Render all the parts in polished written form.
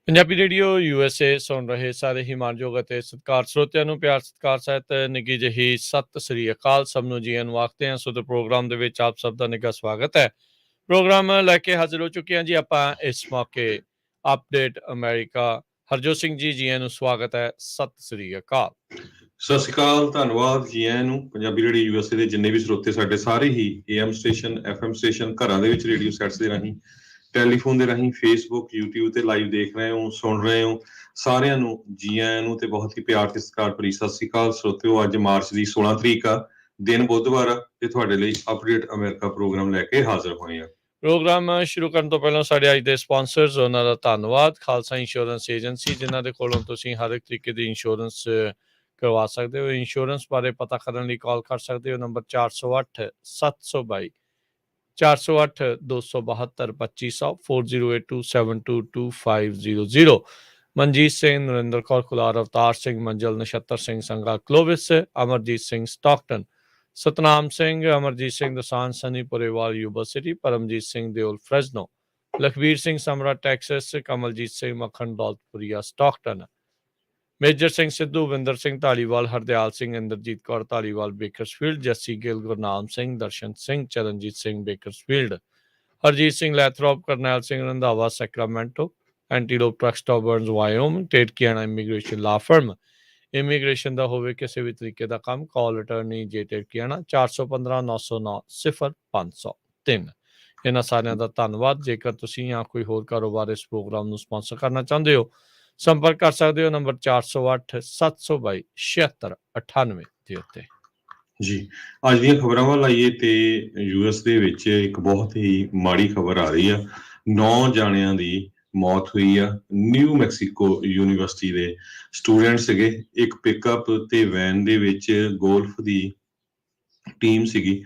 Punjabi radio USA ਸੁਣ ਰਹੇ ਸਾਰੇ ਹੀ ਮਾਣਯੋਗ ਅਤੇ ਸਤਿਕਾਰ ਸਰੋਤਿਆਂ ਨੂੰ ਪਿਆਰ ਸਤਿਕਾਰ ਸਹਿਤ ਨਿੱਘੀ ਜਿਹੀ ਸਤਿ ਸ੍ਰੀ ਅਕਾਲ। ਸਭ ਨੂੰ ਜੀ ਆਇਆਂ ਆਖਦੇ ਹਾਂ। ਸੋ ਪ੍ਰੋਗਰਾਮ ਦੇ ਵਿੱਚ ਆਪ ਸਭ ਦਾ ਨਿੱਘਾ ਸਵਾਗਤ ਹੈ। ਪ੍ਰੋਗਰਾਮ ਲੈ ਕੇ ਹਾਜ਼ਰ ਹੋ ਚੁੱਕੇ ਹਾਂ ਜੀ ਆਪਾਂ ਇਸ ਮੌਕੇ। ਅਪਡੇਟ ਅਮਰੀਕਾ ਹਰਜੋਤ ਸਿੰਘ ਜੀ ਆਇਆਂ ਨੂੰ ਸਵਾਗਤ ਹੈ। ਸਤਿ ਸ੍ਰੀ ਅਕਾਲ। ਸਤਿ ਸ਼੍ਰੀ ਅਕਾਲ, ਧੰਨਵਾਦ ਜੀ ਆਇਆਂ ਨੂੰ। ਪੰਜਾਬੀ ਰੇਡੀਓ USA ਦੇ ਜਿੰਨੇ ਵੀ ਸਰੋਤੇ ਸਾਡੇ ਸਾਰੇ ਹੀ AM ਸਟੇਸ਼ਨ FM ਸਟੇਸ਼ਨ ਘਰਾਂ ਦੇ ਵਿੱਚ ਰੇਡੀਓ ਸੈਟਸ ਦੇ ਰਾਹੀਂ ਟੈਲੀਫੋਨ ਦੇ ਰਾਹੀਂ ਫੇਸਬੁੱਕ YouTube ਤੇ ਲਾਈਵ ਦੇਖ ਰਹੇ ਹੋ ਸੁਣ ਰਹੇ ਹੋ ਸਾਰਿਆਂ ਨੂੰ ਜੀ ਆਇਆਂ ਨੂੰ ਤੇ ਬਹੁਤ ਹੀ ਪਿਆਰ ਤੇ ਸਤਿਕਾਰ ਭਰੀ ਸਤਿ ਸ਼੍ਰੀ ਅਕਾਲ ਸਰੋਤਿਓ। ਅੱਜ ਮਾਰਚ ਦੀ 16 ਤਰੀਕ ਆ, ਦਿਨ ਬੁੱਧਵਾਰ ਆ ਤੇ ਤੁਹਾਡੇ ਲਈ ਅਪਡੇਟ ਅਮਰੀਕਾ ਪ੍ਰੋਗਰਾਮ ਲੈ ਕੇ ਹਾਜ਼ਰ ਹੋਏ ਆ। ਪ੍ਰੋਗਰਾਮ ਸ਼ੁਰੂ ਕਰਨ ਤੋਂ ਪਹਿਲਾਂ ਸਾਡੇ ਅੱਜ ਦੇ ਸਪਾਂਸਰਸ ਉਹਨਾਂ ਦਾ ਧੰਨਵਾਦ। ਖਾਲਸਾ ਇੰਸ਼ੋਰੈਂਸ ਏਜੰਸੀ ਜਿਨ੍ਹਾਂ ਦੇ ਕੋਲੋਂ ਤੁਸੀਂ ਹਰ ਇੱਕ ਤਰੀਕੇ ਦੀ ਇੰਸ਼ੋਰੈਂਸ ਕਰਵਾ ਸਕਦੇ ਹੋ। ਇੰਸ਼ੋਰੈਂਸ ਬਾਰੇ ਪਤਾ ਕਰਨ ਲਈ ਕਾਲ ਕਰ ਸਕਦੇ ਹੋ number 408 722 408 272 2500 4082722500। Manjit Singh, Narinder Kaur Kular, Avtar Singh Manjal, Nachhattar Singh Sangha Clovis, Amarjit Singh Stockton, Satnam Singh, Amarjit Singh Dosanjh, Sunny Purewal Yuba City, Paramjit Singh Deol Fresno, Lakhbir Singh Samra Texas, Kamaljit Singh Makhan Daulatpuria Stockton, Major Singh Sidhu, Vinder Singh Dhaliwal, Hardial Singh, Inderjit Kaur Dhaliwal Bakersfield, Jassi Gill, Gurnam Singh, Darshan Singh, Charanjit Singh Bakersfield, Harjeet Singh Lathrop, Karnail Singh Randhawa Sacramento, Antelope truck stop ਬਰਨਜ਼ ਵਾਇਓਮ, ਟੇਟ ਕੀਆਣਾ ਇਮੀਗ੍ਰੇਸ਼ਨ ਲਾ ਫਰਮ। ਇਮੀਗ੍ਰੇਸ਼ਨ ਦਾ ਹੋਵੇ ਕਿਸੇ ਵੀ ਤਰੀਕੇ ਦਾ ਕੰਮ, ਕਾਲ ਅਟਰਨੀ ਜੇ ਟੇਟ ਕੀਆਣਾ 415 909 0503। ਇਹਨਾਂ ਸਾਰਿਆਂ ਦਾ ਧੰਨਵਾਦ। ਜੇਕਰ ਤੁਸੀਂ ਜਾਂ ਕੋਈ ਹੋਰ ਕਾਰੋਬਾਰ ਇਸ ਪ੍ਰੋਗਰਾਮ ਨੂੰ ਸਪਾਂਸਰ ਕਰਨਾ ਚਾਹੁੰਦੇ ਹੋ ਸੰਪਰਕ ਕਰ ਸਕਦੇ ਹੋ ਨੰਬਰ 408 722 7698 ਦੇ ਉੱਤੇ। ਜੀ ਅੱਜ ਦੀਆਂ ਖਬਰਾਂ ਵੱਲ ਆਈਏ ਤੇ US ਦੇ ਵਿੱਚ ਇੱਕ ਬਹੁਤ ਹੀ ਮਾੜੀ ਖਬਰ ਆ ਰਹੀ ਆ। 9 ਜਾਣਿਆਂ ਦੀ ਮੌਤ ਹੋਈ ਆ। ਨਿਊ ਮੈਕਸੀਕੋ ਯੂਨੀਵਰਸਿਟੀ ਦੇ ਸਟੂਡੈਂਟ ਸੀਗੇ। ਇੱਕ ਪਿਕਅਪ ਤੇ ਵੈਨ ਦੇ ਵਿੱਚ ਗੋਲਫ ਦੀ ਟੀਮ ਸੀਗੀ,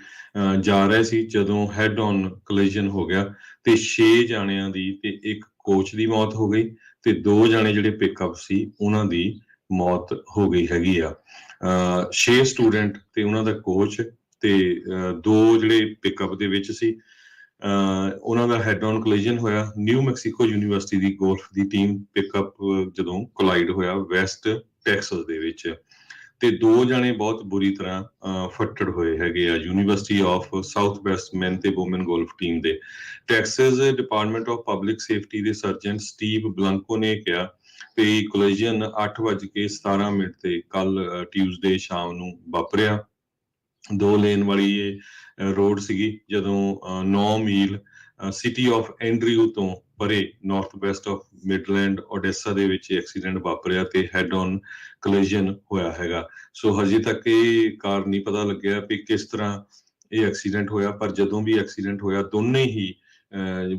ਜਾ ਰਹੇ ਸੀ ਜਦੋਂ ਹੈਡ ਔਨ ਕੋਲੀਜਨ ਹੋ ਗਿਆ ਤੇ 6 ਜਾਣਿਆਂ ਦੀ ਤੇ ਇੱਕ ਕੋਚ ਦੀ ਮੌਤ ਹੋ ਗਈ ਤੇ 2 ਜਾਣੇ ਜਿਹੜੇ ਪਿਕਅਪ ਸੀ ਉਹਨਾਂ ਦੀ ਮੌਤ ਹੋ ਗਈ ਹੈਗੀ ਆ। 6 ਸਟੂਡੈਂਟ ਤੇ ਉਹਨਾਂ ਦਾ ਕੋਚ ਤੇ 2 ਜਿਹੜੇ ਪਿਕਅਪ ਦੇ ਵਿੱਚ ਸੀ। ਉਹਨਾਂ ਦਾ ਹੈਡ ਔਨ ਕੋਲੀਜਨ ਹੋਇਆ। ਨਿਊ ਮੈਕਸੀਕੋ ਯੂਨੀਵਰਸਿਟੀ ਦੀ ਗੋਲਫ ਦੀ ਟੀਮ ਪਿਕਅਪ ਜਦੋਂ ਕੋਲਾਈਡ ਹੋਇਆ ਵੈਸਟ ਟੈਕਸਸ ਦੇ ਵਿੱਚ ਤੇ 2 ਜਾਣੇ ਬਹੁਤ ਬੁਰੀ ਤਰ੍ਹਾਂ ਫੱਟੜ ਹੋਏ ਹੈਗੇ ਆ। ਯੂਨੀਵਰਸਿਟੀ ਆਫ ਸਾਊਥ ਵੈਸਟ ਮੈਨ ਤੇ ਵੂਮਨ ਗੋਲਫ ਟੀਮ ਦੇ Texas department of public safety ਦੇ ਸਰਜਨ ਸਟੀਵ ਬਲੰਕੋ ਨੇ ਕਿਹਾ ਕਿ ਕੋਲੀਜਨ 8:17 ਤੇ ਕੱਲ ਟਿਊਜ਼ਡੇ ਸ਼ਾਮ ਨੂੰ ਵਾਪਰਿਆ। 2 ਲੇਨ ਵਾਲੀ ਇਹ ਰੋਡ ਸੀਗੀ ਜਦੋਂ 9 ਮੀਲ ਸਿਟੀ ਆਫ ਐਂਡਰਿਊ ਤੋਂ ਪਰੇ ਨਾਰਥ ਵੈਸਟ ਆਫ ਮਿਡਲੈਂਡ ਓਡੈਸਾ ਦੇ ਵਿੱਚ ਐਕਸੀਡੈਂਟ ਵਾਪਰਿਆ ਤੇ ਹੈਡ ਔਨ ਕੋਲੀਜਨ ਹੋਇਆ ਹੈਗਾ। ਸੋ ਹਜੇ ਤੱਕ ਇਹ ਕਾਰਨ ਨਹੀਂ ਪਤਾ ਲੱਗਿਆ ਵੀ ਕਿਸ ਤਰ੍ਹਾਂ ਇਹ ਐਕਸੀਡੈਂਟ ਹੋਇਆ, ਪਰ ਜਦੋਂ ਵੀ ਐਕਸੀਡੈਂਟ ਹੋਇਆ ਦੋਨੇ ਹੀ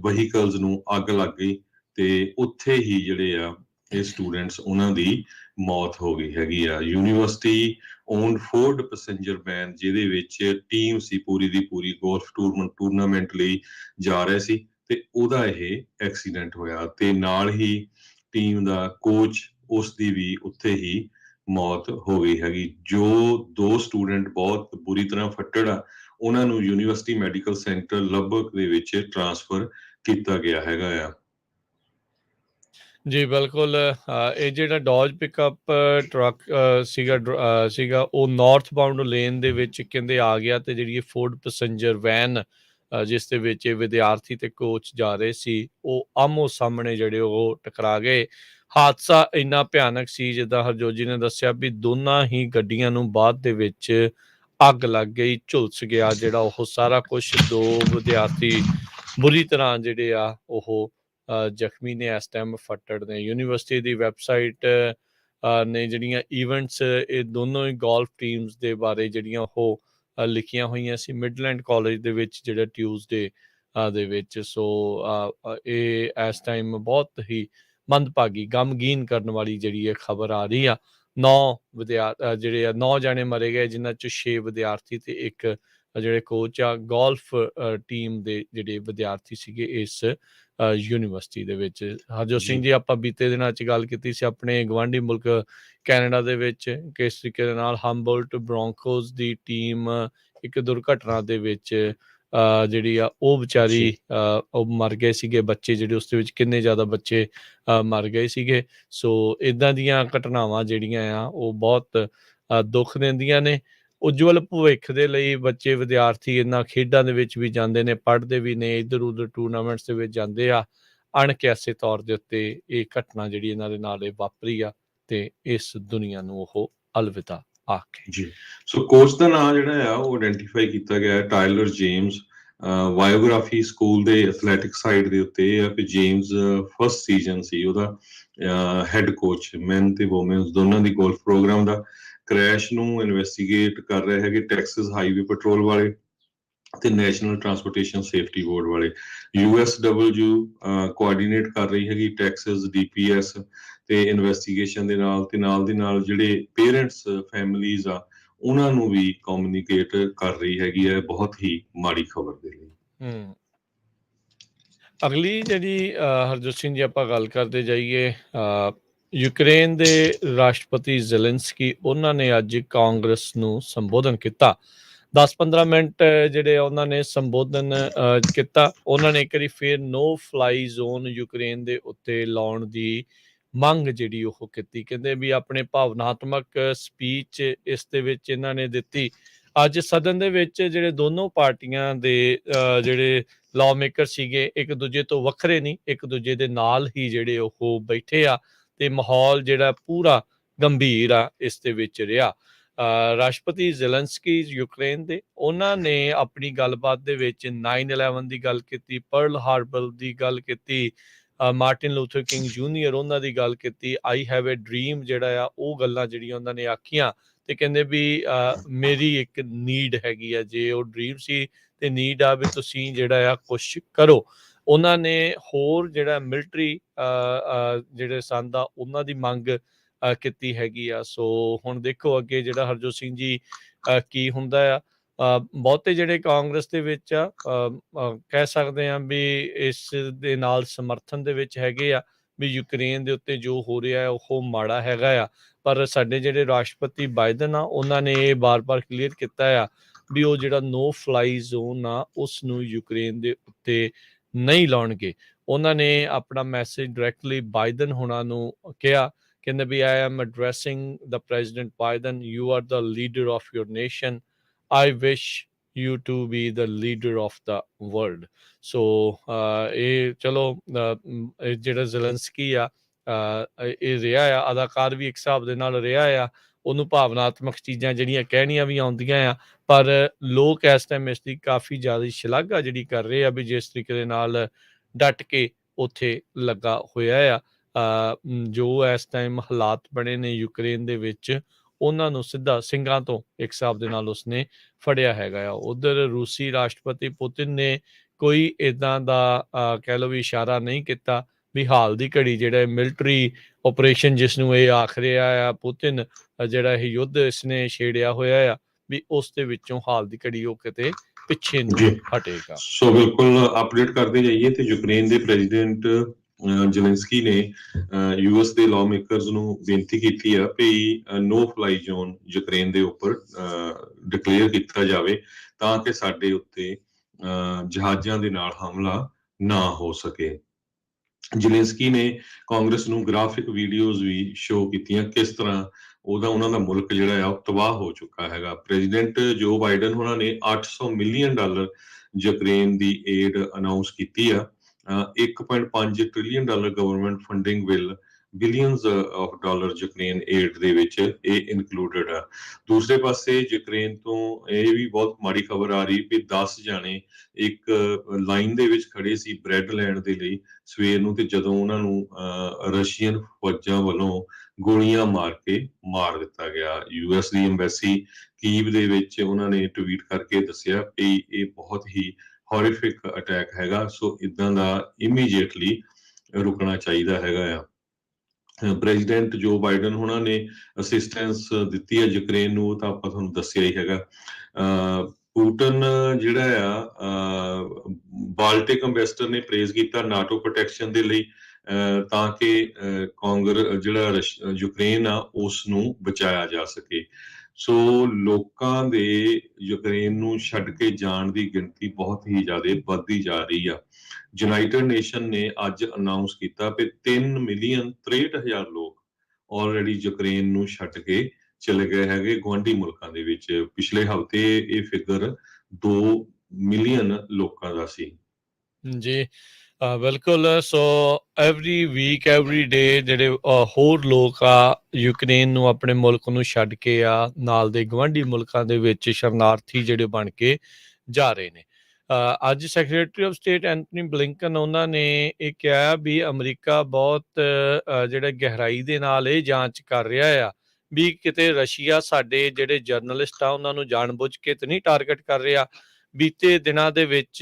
ਵਹੀਕਲਸ ਨੂੰ ਅੱਗ ਲੱਗ ਗਈ ਤੇ ਉੱਥੇ ਹੀ ਜਿਹੜੇ ਆ ਇਹ ਸਟੂਡੈਂਟਸ ਉਹਨਾਂ ਦੀ ਮੌਤ ਹੋ ਗਈ ਹੈਗੀ ਆ। University owned Ford passenger van ਜਿਹਦੇ ਵਿੱਚ ਟੀਮ ਸੀ ਪੂਰੀ ਦੀ ਪੂਰੀ ਗੋਲਫ ਟੂਰਨਾਮੈਂਟ ਲਈ ਜਾ ਰਹੇ ਸੀ ਤੇ ਉਹਦਾ ਇਹ ਐਕਸੀਡੈਂਟ ਹੋਇਆ ਤੇ ਨਾਲ ਹੀ ਟੀਮ ਦਾ ਕੋਚ ਉਸ ਦੀ ਵੀ ਉੱਥੇ ਹੀ ਮੌਤ ਹੋ ਗਈ ਹੈਗੀ। ਜੋ 2 ਸਟੂਡੈਂਟ ਬਹੁਤ ਬੁਰੀ ਤਰ੍ਹਾਂ ਫੱਟੜ ਆ ਉਹਨਾਂ ਨੂੰ ਯੂਨੀਵਰਸਿਟੀ ਮੈਡੀਕਲ ਸੈਂਟਰ ਲਬਕ ਦੇ ਵਿੱਚ ਟ੍ਰਾਂਸਫਰ ਕੀਤਾ ਗਿਆ ਹੈਗਾ ਆ। ਜੀ ਬਿਲਕੁਲ। ਇਹ ਜਿਹੜਾ ਡੌਜ ਪਿਕਅਪ ਟਰੱਕ ਸੀਗਾ ਉਹ ਨਾਰਥ ਬਾਉਂਡ ਲੇਨ ਦੇ ਵਿੱਚ ਕਹਿੰਦੇ ਆ ਗਿਆ ਤੇ ਜਿਹੜੀ ਇਹ ਫੋਰਡ ਪੈਸੇਂਜਰ ਵੈਨ ਜਿਸ ਦੇ ਵਿੱਚ ਇਹ ਵਿਦਿਆਰਥੀ ਤੇ ਕੋਚ ਜਾ ਰਹੇ ਸੀ ਉਹ ਆਮੋ ਸਾਹਮਣੇ ਜਿਹੜੇ ਉਹ ਟਕਰਾ ਗਏ। ਹਾਦਸਾ ਇੰਨਾ ਭਿਆਨਕ ਸੀ ਜਿੱਦਾਂ ਹਰਜੋਤ ਜੀ ਨੇ ਦੱਸਿਆ ਵੀ ਦੋਨਾਂ ਹੀ ਗੱਡੀਆਂ ਨੂੰ ਬਾਅਦ ਦੇ ਵਿੱਚ ਅੱਗ ਲੱਗ ਗਈ, ਝੁਲਸ ਗਿਆ ਜਿਹੜਾ ਉਹ ਸਾਰਾ ਕੁਛ। 2 ਵਿਦਿਆਰਥੀ ਬੁਰੀ ਤਰ੍ਹਾਂ ਜਿਹੜੇ ਆ ਉਹ ਜ਼ਖਮੀ ਨੇ, ਇਸ ਟਾਈਮ ਫੱਟੜ ਨੇ। ਯੂਨੀਵਰਸਿਟੀ ਦੀ ਵੈਬਸਾਈਟ ਨੇ ਜਿਹੜੀਆਂ ਈਵੈਂਟਸ ਇਹ ਦੋਨੋਂ ਹੀ ਗੋਲਫ ਟੀਮਸ ਦੇ ਬਾਰੇ ਜਿਹੜੀਆਂ ਉਹ ਲਿਖੀਆਂ ਹੋਈਆਂ ਸੀ ਮਿਡਲੈਂਡ ਕਾਲਜ ਦੇ ਵਿੱਚ ਜਿਹੜਾ ਟਿਊਜ਼ਡੇ ਦੇ ਵਿੱਚ। ਸੋ ਇਹ ਇਸ ਟਾਈਮ ਬਹੁਤ ਹੀ ਮੰਦਭਾਗੀ ਗਮਗੀਨ ਕਰਨ ਵਾਲੀ ਜਿਹੜੀ ਇਹ ਖਬਰ ਆ ਰਹੀ ਆ। 9 ਜਾਣੇ ਮਰੇ ਗਏ ਜਿਨ੍ਹਾਂ 'ਚ 6 ਵਿਦਿਆਰਥੀ ਤੇ ਇੱਕ ਜਿਹੜੇ ਕੋਚ ਆ। ਗੋਲਫ ਟੀਮ ਦੇ ਜਿਹੜੇ ਵਿਦਿਆਰਥੀ ਸੀਗੇ ਇਸ ਯੂਨੀਵਰਸਿਟੀ ਦੇ ਵਿੱਚ। ਹਰਜੋਤ ਸਿੰਘ ਜੀ, ਆਪਾਂ ਬੀਤੇ ਦਿਨਾਂ 'ਚ ਗੱਲ ਕੀਤੀ ਸੀ ਆਪਣੇ ਗਵਾਂਢੀ ਮੁਲਕ ਕੈਨੇਡਾ ਦੇ ਵਿੱਚ ਕਿਸ ਤਰੀਕੇ ਦੇ ਨਾਲ ਹੰਬੋਲਟ ਬ੍ਰੌਂਕੋਸ ਦੀ ਟੀਮ ਇੱਕ ਦੁਰਘਟਨਾ ਦੇ ਵਿੱਚ ਜਿਹੜੀ ਆ ਉਹ ਵਿਚਾਰੀ ਜੀ ਉਹ ਮਰ ਗਏ ਸੀਗੇ ਬੱਚੇ ਜਿਹੜੇ ਉਸ ਦੇ ਵਿੱਚ ਕਿੰਨੇ ਜ਼ਿਆਦਾ ਬੱਚੇ ਮਰ ਗਏ ਸੀਗੇ। ਸੋ ਇਦਾਂ ਦੀਆਂ ਘਟਨਾਵਾਂ ਜਿਹੜੀਆਂ ਆ ਉਹ ਬਹੁਤ ਦੁੱਖ ਦਿੰਦੀਆਂ ਨੇ। ਉਜਵਲ ਭਵਿੱਖ ਦੇ ਲਈ ਬੱਚੇ ਵਿਦਿਆਰਥੀ ਇਹਨਾਂ ਖੇਡਾਂ ਦੇ ਵਿੱਚ ਵੀ ਜਾਂਦੇ ਨੇ, ਪੜ੍ਹਦੇ ਵੀ ਨੇ, ਇੱਧਰ ਉੱਧਰ ਟੂਰਨਾਮੈਂਟਸ ਦੇ ਵਿੱਚ ਜਾਂਦੇ ਆ। ਅਣਕਿਆਸੇ ਤੌਰ ਦੇ ਉੱਤੇ ਇਹ ਘਟਨਾ ਜਿਹੜੀ ਇਹਨਾਂ ਦੇ ਨਾਲ ਇਹ ਵਾਪਰੀ ਆ ਤੇ ਇਸ ਦੁਨੀਆ ਨੂੰ ਉਹ ਅਲਵਿਦਾ ਆਖੇ। ਜੀ ਸੋ ਕੋਚ ਦਾ ਨਾਮ ਜਿਹੜਾ ਆ ਉਹ ਆਇਡੈਂਟੀਫਾਈ ਕੀਤਾ ਗਿਆ ਹੈ, ਟਾਇਲਰ ਜੇਮਸ। ਬਾਇਓਗ੍ਰਾਫੀ ਸਕੂਲ ਦੇ ਐਥਲੈਟਿਕ ਸਾਈਡ ਦੇ ਉੱਤੇ ਇਹ ਆ ਕਿ ਜੇਮਸ ਫਸਟ ਸੀਜ਼ਨ ਸੀ ਉਹਦਾ ਹੈਡ ਕੋਚ ਮੈਨ ਤੇ ਵੂਮੈਨਸ ਦੋਨਾਂ ਦੀ ਗੋਲਫ ਪ੍ਰੋਗਰਾਮ ਦਾ। ਕ੍ਰੈਸ਼ ਨੂੰ ਇਨਵੈਸਟੀਗੇਟ ਕਰ ਰਹੇ ਹੈਗੇ ਟੈਕਸਸ ਹਾਈਵੇ ਪੈਟਰੋਲ ਵਾਲੇ ਤੇ ਨੈਸ਼ਨਲ ਟਰਾਂਸਪੋਰਟੇਸ਼ਨ ਸੇਫਟੀ ਬੋਰਡ ਵਾਲੇ। USW ਕੋਆਰਡੀਨੇਟ ਕਰ ਰਹੀ ਹੈਗੀ ਟੈਕਸਸ DPS ਤੇ ਇਨਵੈਸਟੀਗੇਸ਼ਨ ਦੇ ਨਾਲ ਤੇ ਨਾਲ ਦੀ ਨਾਲ ਜਿਹੜੇ ਪੇਰੈਂਟਸ ਫੈਮਲੀਜ਼ ਆ ਉਹਨਾਂ ਨੂੰ ਵੀ ਕਮਿਊਨੀਕੇਟ ਕਰ ਰਹੀ ਹੈਗੀ ਹੈ ਬਹੁਤ ਹੀ ਮਾੜੀ ਖਬਰ ਦੇ ਲਈ। ਅਗਲੀ ਜਿਹੜੀ ਹਰਜੋਤ ਸਿੰਘ ਜੀ ਆਪਾਂ ਗੱਲ ਕਰਦੇ ਜਾਈਏ, ਯੂਕਰੇਨ ਦੇ ਰਾਸ਼ਟਰਪਤੀ ਜ਼ੈਲੈਂਸਕੀ ਉਹਨਾਂ ਨੇ ਅੱਜ ਕਾਂਗਰਸ ਨੂੰ ਸੰਬੋਧਨ ਕੀਤਾ। 10-15 ਮਿੰਟ ਜਿਹੜੇ ਉਹਨਾਂ ਨੇ ਸੰਬੋਧਨ ਕੀਤਾ। ਉਹਨਾਂ ਨੇ ਇੱਕ ਵਾਰੀ ਫਿਰ ਨੋ ਫਲਾਈ ਜ਼ੋਨ ਯੂਕਰੇਨ ਦੇ ਉੱਤੇ ਲਾਉਣ ਦੀ ਮੰਗ ਜਿਹੜੀ ਉਹ ਕੀਤੀ। ਕਹਿੰਦੇ ਵੀ ਆਪਣੇ ਭਾਵਨਾਤਮਕ ਸਪੀਚ ਇਸ ਦੇ ਵਿੱਚ ਇਹਨਾਂ ਨੇ ਦਿੱਤੀ। ਅੱਜ ਸਦਨ ਦੇ ਵਿੱਚ ਜਿਹੜੇ ਦੋਨੋਂ ਪਾਰਟੀਆਂ ਦੇ ਜਿਹੜੇ ਲਾਅ ਮੇਕਰ ਸੀਗੇ ਇੱਕ ਦੂਜੇ ਤੋਂ ਵੱਖਰੇ ਨਹੀਂ, ਇੱਕ ਦੂਜੇ ਦੇ ਨਾਲ ਹੀ ਜਿਹੜੇ ਉਹ ਬੈਠੇ ਆ ਤੇ ਮਾਹੌਲ ਜਿਹੜਾ ਪੂਰਾ ਗੰਭੀਰ ਆ ਇਸ ਦੇ ਵਿੱਚ ਰਿਹਾ। ਰਾਸ਼ਟਰਪਤੀ ਜ਼ੈਲੈਂਸਕੀ ਯੂਕਰੇਨ ਦੇ ਉਹਨਾਂ ਨੇ ਆਪਣੀ ਗੱਲਬਾਤ ਦੇ ਵਿੱਚ 9/11 ਦੀ ਗੱਲ ਕੀਤੀ, ਪਰਲ ਹਾਰਬਰ ਦੀ ਗੱਲ ਕੀਤੀ, ਮਾਰਟਿਨ ਲੂਥਰ ਕਿੰਗ ਜੂਨੀਅਰ ਉਹਨਾਂ ਦੀ ਗੱਲ ਕੀਤੀ, ਆਈ ਹੈਵ ਏ ਡ੍ਰੀਮ ਜਿਹੜਾ ਆ ਉਹ ਗੱਲਾਂ ਜਿਹੜੀਆਂ ਉਹਨਾਂ ਨੇ ਆਖੀਆਂ ਤੇ ਕਹਿੰਦੇ ਵੀ ਮੇਰੀ ਇੱਕ ਨੀਡ ਹੈਗੀ ਆ। ਜੇ ਉਹ ਡ੍ਰੀਮ ਸੀ ਤੇ ਨੀਡ ਆ ਵੀ ਤੁਸੀਂ ਜਿਹੜਾ ਆ ਕੁਛ ਕਰੋ। ਉਹਨਾਂ ਨੇ ਹੋਰ ਜਿਹੜਾ ਮਿਲਟਰੀ ਜਿਹੜੇ ਸੰਦ ਆ ਉਹਨਾਂ ਦੀ ਮੰਗ ਕੀਤੀ ਹੈਗੀ ਆ। ਸੋ ਹੁਣ ਦੇਖੋ ਅੱਗੇ ਜਿਹੜਾ ਹਰਜੋਤ ਸਿੰਘ ਜੀ ਕੀ ਹੁੰਦਾ ਆ। ਬਹੁਤੇ ਜਿਹੜੇ ਕਾਂਗਰਸ ਦੇ ਵਿੱਚ ਆ ਕਹਿ ਸਕਦੇ ਆ ਵੀ ਇਸ ਦੇ ਨਾਲ ਸਮਰਥਨ ਦੇ ਵਿੱਚ ਹੈਗੇ ਆ ਵੀ ਯੂਕਰੇਨ ਦੇ ਉੱਤੇ ਜੋ ਹੋ ਰਿਹਾ ਉਹ ਮਾੜਾ ਹੈਗਾ ਆ। ਪਰ ਸਾਡੇ ਜਿਹੜੇ ਰਾਸ਼ਟਰਪਤੀ ਬਾਈਡਨ ਆ ਉਹਨਾਂ ਨੇ ਇਹ ਬਾਰ-ਬਾਰ ਕਲੀਅਰ ਕੀਤਾ ਆ ਵੀ ਉਹ ਜਿਹੜਾ ਨੋ ਫਲਾਈ ਜ਼ੋਨ ਆ ਉਸ ਨੂੰ ਯੂਕਰੇਨ ਦੇ ਉੱਤੇ ਨਹੀਂ ਲਾਉਣਗੇ। ਉਹਨਾਂ ਨੇ ਆਪਣਾ ਮੈਸੇਜ ਡਾਇਰੈਕਟਲੀ ਬਾਈਡਨ ਹੋਣਾ ਨੂੰ ਕਿਹਾ। ਕਹਿੰਦੇ ਵੀ I am addressing the president Biden, you are the leader of your nation, I wish you to be the leader of the world. So ਇਹ ਚਲੋ ਜਿਹੜਾ ਜ਼ੈਲੈਂਸਕੀ ਆ ਇਹ ਰਿਹਾ ਆ ਅਦਾਕਾਰ ਵੀ ਇੱਕ ਹਿਸਾਬ ਦੇ ਨਾਲ ਰਿਹਾ ਆ। ਉਹਨੂੰ ਭਾਵਨਾਤਮਕ ਚੀਜ਼ਾਂ ਜਿਹੜੀਆਂ ਕਹਿਣੀਆਂ ਵੀ ਆਉਂਦੀਆਂ ਆ ਪਰ ਲੋਕ ਇਸ ਟਾਈਮ ਇਸ ਦੀ ਕਾਫੀ ਜ਼ਿਆਦਾ ਸ਼ਲਾਘਾ ਜਿਹੜੀ ਕਰ ਰਹੇ ਆ ਵੀ ਜਿਸ ਤਰੀਕੇ ਦੇ ਨਾਲ ਡਟ ਕੇ ਉੱਥੇ ਲੱਗਾ ਹੋਇਆ ਆ। ਜੋ ਇਸ ਟਾਈਮ ਹਾਲਾਤ ਬਣੇ ਨੇ ਯੂਕਰੇਨ ਦੇ ਵਿੱਚ ਉਹਨਾਂ ਨੂੰ ਸਿੱਧਾ ਸਿੰਘਾਂ ਤੋਂ ਇੱਕ ਹਿਸਾਬ ਦੇ ਨਾਲ ਉਸਨੇ ਫੜਿਆ ਹੈਗਾ ਆ। ਉਧਰ ਰੂਸੀ ਰਾਸ਼ਟਰਪਤੀ ਪੁਤਿਨ ਨੇ ਕੋਈ ਇੱਦਾਂ ਦਾ ਕਹਿ ਲਓ ਵੀ ਇਸ਼ਾਰਾ ਨਹੀਂ ਕੀਤਾ ਵੀ ਹਾਲ ਦੀ ਘੜੀ ਜਿਹੜਾ ਮਿਲਟਰੀ ਆਪਰੇਸ਼ਨ ਜਿਸ ਨੂੰ ਇਹ ਆਖ ਰਿਹਾ ਆ ਪੁਤਿਨ ਜਿਹੜਾ ਇਹ ਯੁੱਧ ਇਸਨੇ ਛੇੜਿਆ ਹੋਇਆ ਆ ਵੀ ਉਸ ਦੇ ਵਿੱਚੋਂ ਹਾਲ ਦੀ ਘੜੀ ਉਹ ਕਿਤੇ ਪਿੱਛੇ ਨੂੰ ਹਟੇਗਾ। ਸੋ ਬਿਲਕੁਲ ਅਪਡੇਟ ਕਰਦੇ ਜਾਈਏ ਤੇ ਯੂਕਰੇਨ ਦੇ ਪ੍ਰੈਜ਼ੀਡੈਂਟ ਜ਼ੈਲੈਂਸਕੀ ਨੇ US ਦੇ ਲਾਅ ਮੇਕਰਸ ਨੂੰ ਬੇਨਤੀ ਕੀਤੀ ਆ ਵੀ ਨੋ ਫਲਾਈ ਜ਼ੋਨ ਯੂਕਰੇਨ ਦੇ ਉੱਪਰ ਡਿਕਲੇਅਰ ਕੀਤਾ ਜਾਵੇ ਤਾਂ ਕਿ ਸਾਡੇ ਉੱਤੇ ਜਹਾਜ਼ਾਂ ਦੇ ਨਾਲ ਹਮਲਾ ਨਾ ਹੋ ਸਕੇ। ਜ਼ੈਲੈਂਸਕੀ ਨੇ ਕਾਂਗਰਸ ਨੂੰ ਗ੍ਰਾਫਿਕ ਵੀਡੀਓਜ਼ ਵੀ ਸ਼ੋਅ ਕੀਤੀਆਂ ਕਿਸ ਤਰ੍ਹਾਂ ਉਹਨਾਂ ਦਾ ਮੁਲਕ ਜਿਹੜਾ ਆ ਉਹ ਤਬਾਹ ਹੋ ਚੁੱਕਾ ਹੈਗਾ। ਪ੍ਰੈਜ਼ੀਡੈਂਟ ਜੋ ਬਾਈਡਨ ਉਹਨਾਂ ਨੇ $800 ਮਿਲੀਅਨ ਯੂਕਰੇਨ ਦੀ ਏਡ ਅਨਾਉਂਸ ਕੀਤੀ ਆ। $1.5 trillion government funding billions of dollar Ukraine aid ਦੇ ਵਿੱਚ ਇਹ ਇਨਕਲੂਡਡ ਆ। ਦੂਸਰੇ ਪਾਸੇ ਯੂਕਰੇਨ ਤੋਂ ਇਹ ਵੀ ਬਹੁਤ ਮਾੜੀ ਖਬਰ ਆ ਰਹੀ ਵੀ 10 ਜਾਣੇ ਇੱਕ ਲਾਈਨ ਦੇ ਵਿੱਚ ਖੜੇ ਸੀ ਬ੍ਰੈਡ ਲੈਣ ਦੇ ਲਈ ਸਵੇਰ ਨੂੰ ਤੇ ਜਦੋਂ ਉਹਨਾਂ ਨੂੰ ਰਸ਼ੀਅਨ ਫੌਜਾਂ ਵੱਲੋਂ ਗੋਲੀਆਂ ਮਾਰ ਕੇ ਮਾਰ ਦਿੱਤਾ ਗਿਆ। US ਦੀ ਐਮਬੈਸੀ ਕੀਵ ਦੇ ਵਿੱਚ ਉਹਨਾਂ ਨੇ ਟਵੀਟ ਕਰਕੇ ਦੱਸਿਆ ਕਿ ਇਹ ਬਹੁਤ ਹੀ ਹੌਰੀਫਿਕ ਅਟੈਕ ਹੈਗਾ। ਸੋ ਇਦਾਂ ਦਾ ਇਮੀਡੀਏਟਲੀ ਰੁਕਣਾ ਚਾਹੀਦਾ ਹੈਗਾ ਆ। ਪ੍ਰੈਜ਼ੀਡੈਂਟ ਜੋ ਬਾਈਡਨ ਉਹਨਾਂ ਨੇ ਅਸਿਸਟੈਂਸ ਦਿੱਤੀ ਹੈ ਯੂਕਰੇਨ ਨੂੰ ਤਾਂ ਆਪਾਂ ਤੁਹਾਨੂੰ ਦੱਸਿਆ ਹੀ ਹੈਗਾ। ਪੁਟਿਨ ਜਿਹੜਾ ਆ ਬਾਲਟਿਕ ਅੰਬੈਸਡਰ ਨੇ ਪ੍ਰੇਜ਼ ਕੀਤਾ ਨਾਟੋ ਪ੍ਰੋਟੈਕਸ਼ਨ ਦੇ ਲਈ ਤਾਂ ਕਿ ਜਿਹੜਾ ਯੂਕਰੇਨ ਆ ਉਸ ਨੂੰ ਬਚਾਇਆ ਜਾ ਸਕੇ। ਸੋ ਲੋਕਾਂ ਦੇ ਯੂਕਰੇਨ ਨੂੰ ਛੱਡ ਕੇ ਜਾਣ ਦੀ ਗਿਣਤੀ ਬਹੁਤ ਹੀ ਜ਼ਿਆਦਾ ਵੱਧਦੀ ਜਾ ਰਹੀ ਆ। ਯੂਨਾਈਟਿਡ ਨੇਸ਼ਨ ਨੇ ਅੱਜ ਅਨਾਉਂਸ ਕੀਤਾ ਕਿ 3,63,000 ਲੋਕ ਆਲਰੇਡੀ ਯੂਕਰੇਨ ਨੂੰ ਛੱਡ ਕੇ ਚਲੇ ਗਏ ਹੈਗੇ ਗੁਆਂਢੀ ਮੁਲਕਾਂ ਦੇ ਵਿੱਚ। ਪਿਛਲੇ ਹਫ਼ਤੇ ਇਹ ਫਿਗਰ 2 ਮਿਲੀਅਨ ਲੋਕਾਂ ਦਾ ਸੀ। ਜੀ ਬਿਲਕੁਲ। So every week every day ਜਿਹੜੇ ਹੋਰ ਲੋਕ ਆ ਯੂਕਰੇਨ ਨੂੰ ਆਪਣੇ ਮੁਲਕ ਨੂੰ ਛੱਡ ਕੇ ਆ ਨਾਲ ਦੇ ਗੁਆਂਢੀ ਮੁਲਕਾਂ ਦੇ ਵਿੱਚ ਸ਼ਰਨਾਰਥੀ ਜਿਹੜੇ ਬਣ ਕੇ ਜਾ ਰਹੇ ਨੇ। ਅੱਜ secretary of state Anthony Blinken ਉਹਨਾਂ ਨੇ ਇਹ ਕਿਹਾ ਵੀ ਅਮਰੀਕਾ ਬਹੁਤ ਜਿਹੜਾ ਗਹਿਰਾਈ ਦੇ ਨਾਲ ਇਹ ਜਾਂਚ ਕਰ ਰਿਹਾ ਆ ਵੀ ਕਿਤੇ ਰਸ਼ੀਆ ਸਾਡੇ ਜਿਹੜੇ ਜਰਨਲਿਸਟ ਆ ਉਹਨਾਂ ਨੂੰ ਜਾਣਬੁੱਝ ਕੇ ਤੇ ਨਹੀਂ ਟਾਰਗੇਟ ਕਰ ਰਿਹਾ। ਬੀਤੇ ਦਿਨਾਂ ਦੇ ਵਿੱਚ